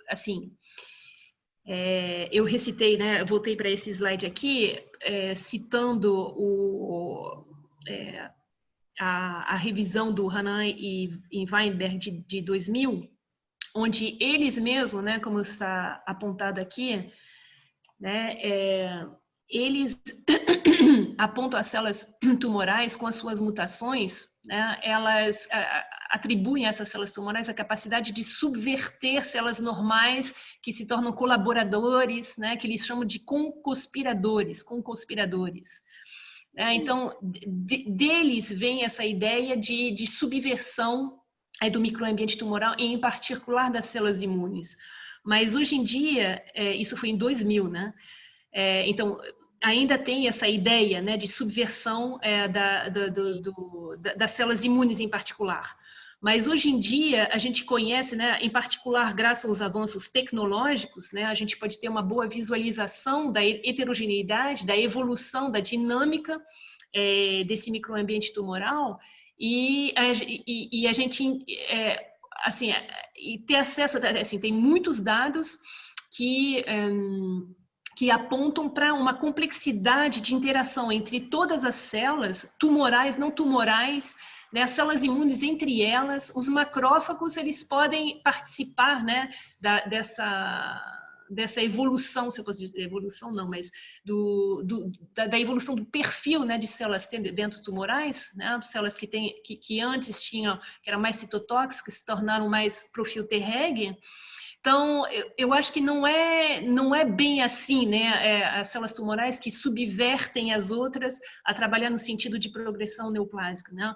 assim, eu recitei, né? Eu voltei para esse slide aqui, citando a revisão do Hanan e Weinberg de 2000, onde eles mesmos, né, como está apontado aqui, né, eles apontam as células tumorais com as suas mutações, né, elas atribuem a essas células tumorais a capacidade de subverter células normais que se tornam colaboradores, né, que eles chamam de conconspiradores. Então, deles vem essa ideia de subversão do microambiente tumoral, em particular das células imunes. Mas hoje em dia, isso foi em 2000, né? Então, ainda tem essa ideia, né, de subversão das células imunes em particular. Mas hoje em dia a gente conhece, né, em particular graças aos avanços tecnológicos, né, a gente pode ter uma boa visualização da heterogeneidade, da evolução, da dinâmica desse microambiente tumoral e a gente assim, e ter acesso, assim, tem muitos dados que apontam para uma complexidade de interação entre todas as células, tumorais, não tumorais, né, as células imunes entre elas, os macrófagos, eles podem participar, né, dessa evolução, se eu posso dizer, evolução não, mas da evolução do perfil, né, de células dentro tumorais, né, células que antes tinham, que eram mais citotóxicas, se tornaram mais profil Treg. Então, eu acho que não é bem assim, né? As células tumorais que subvertem as outras a trabalhar no sentido de progressão neoplásica, né?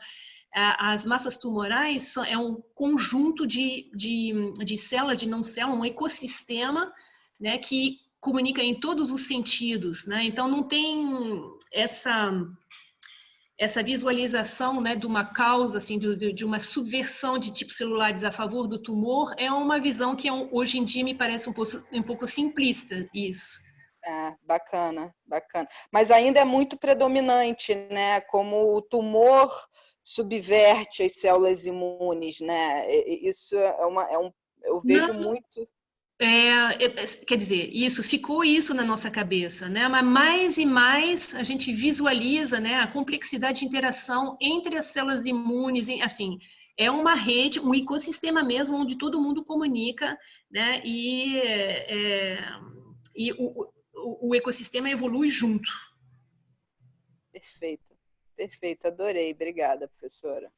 As massas tumorais é um conjunto de células, de não células, um ecossistema, né, que comunica em todos os sentidos, né? Então, não tem essa visualização, né, de uma causa, assim, de uma subversão de tipos celulares a favor do tumor, é uma visão que hoje em dia me parece um pouco simplista, isso. Bacana, bacana. Mas ainda é muito predominante, né, como o tumor subverte as células imunes, né? Isso eu vejo muito... Quer dizer, ficou isso na nossa cabeça, né? Mas mais e mais a gente visualiza, né, a complexidade de interação entre as células imunes, assim, é uma rede, um ecossistema mesmo, onde todo mundo comunica, né? E o ecossistema evolui junto. Perfeito, perfeito, adorei. Obrigada, professora.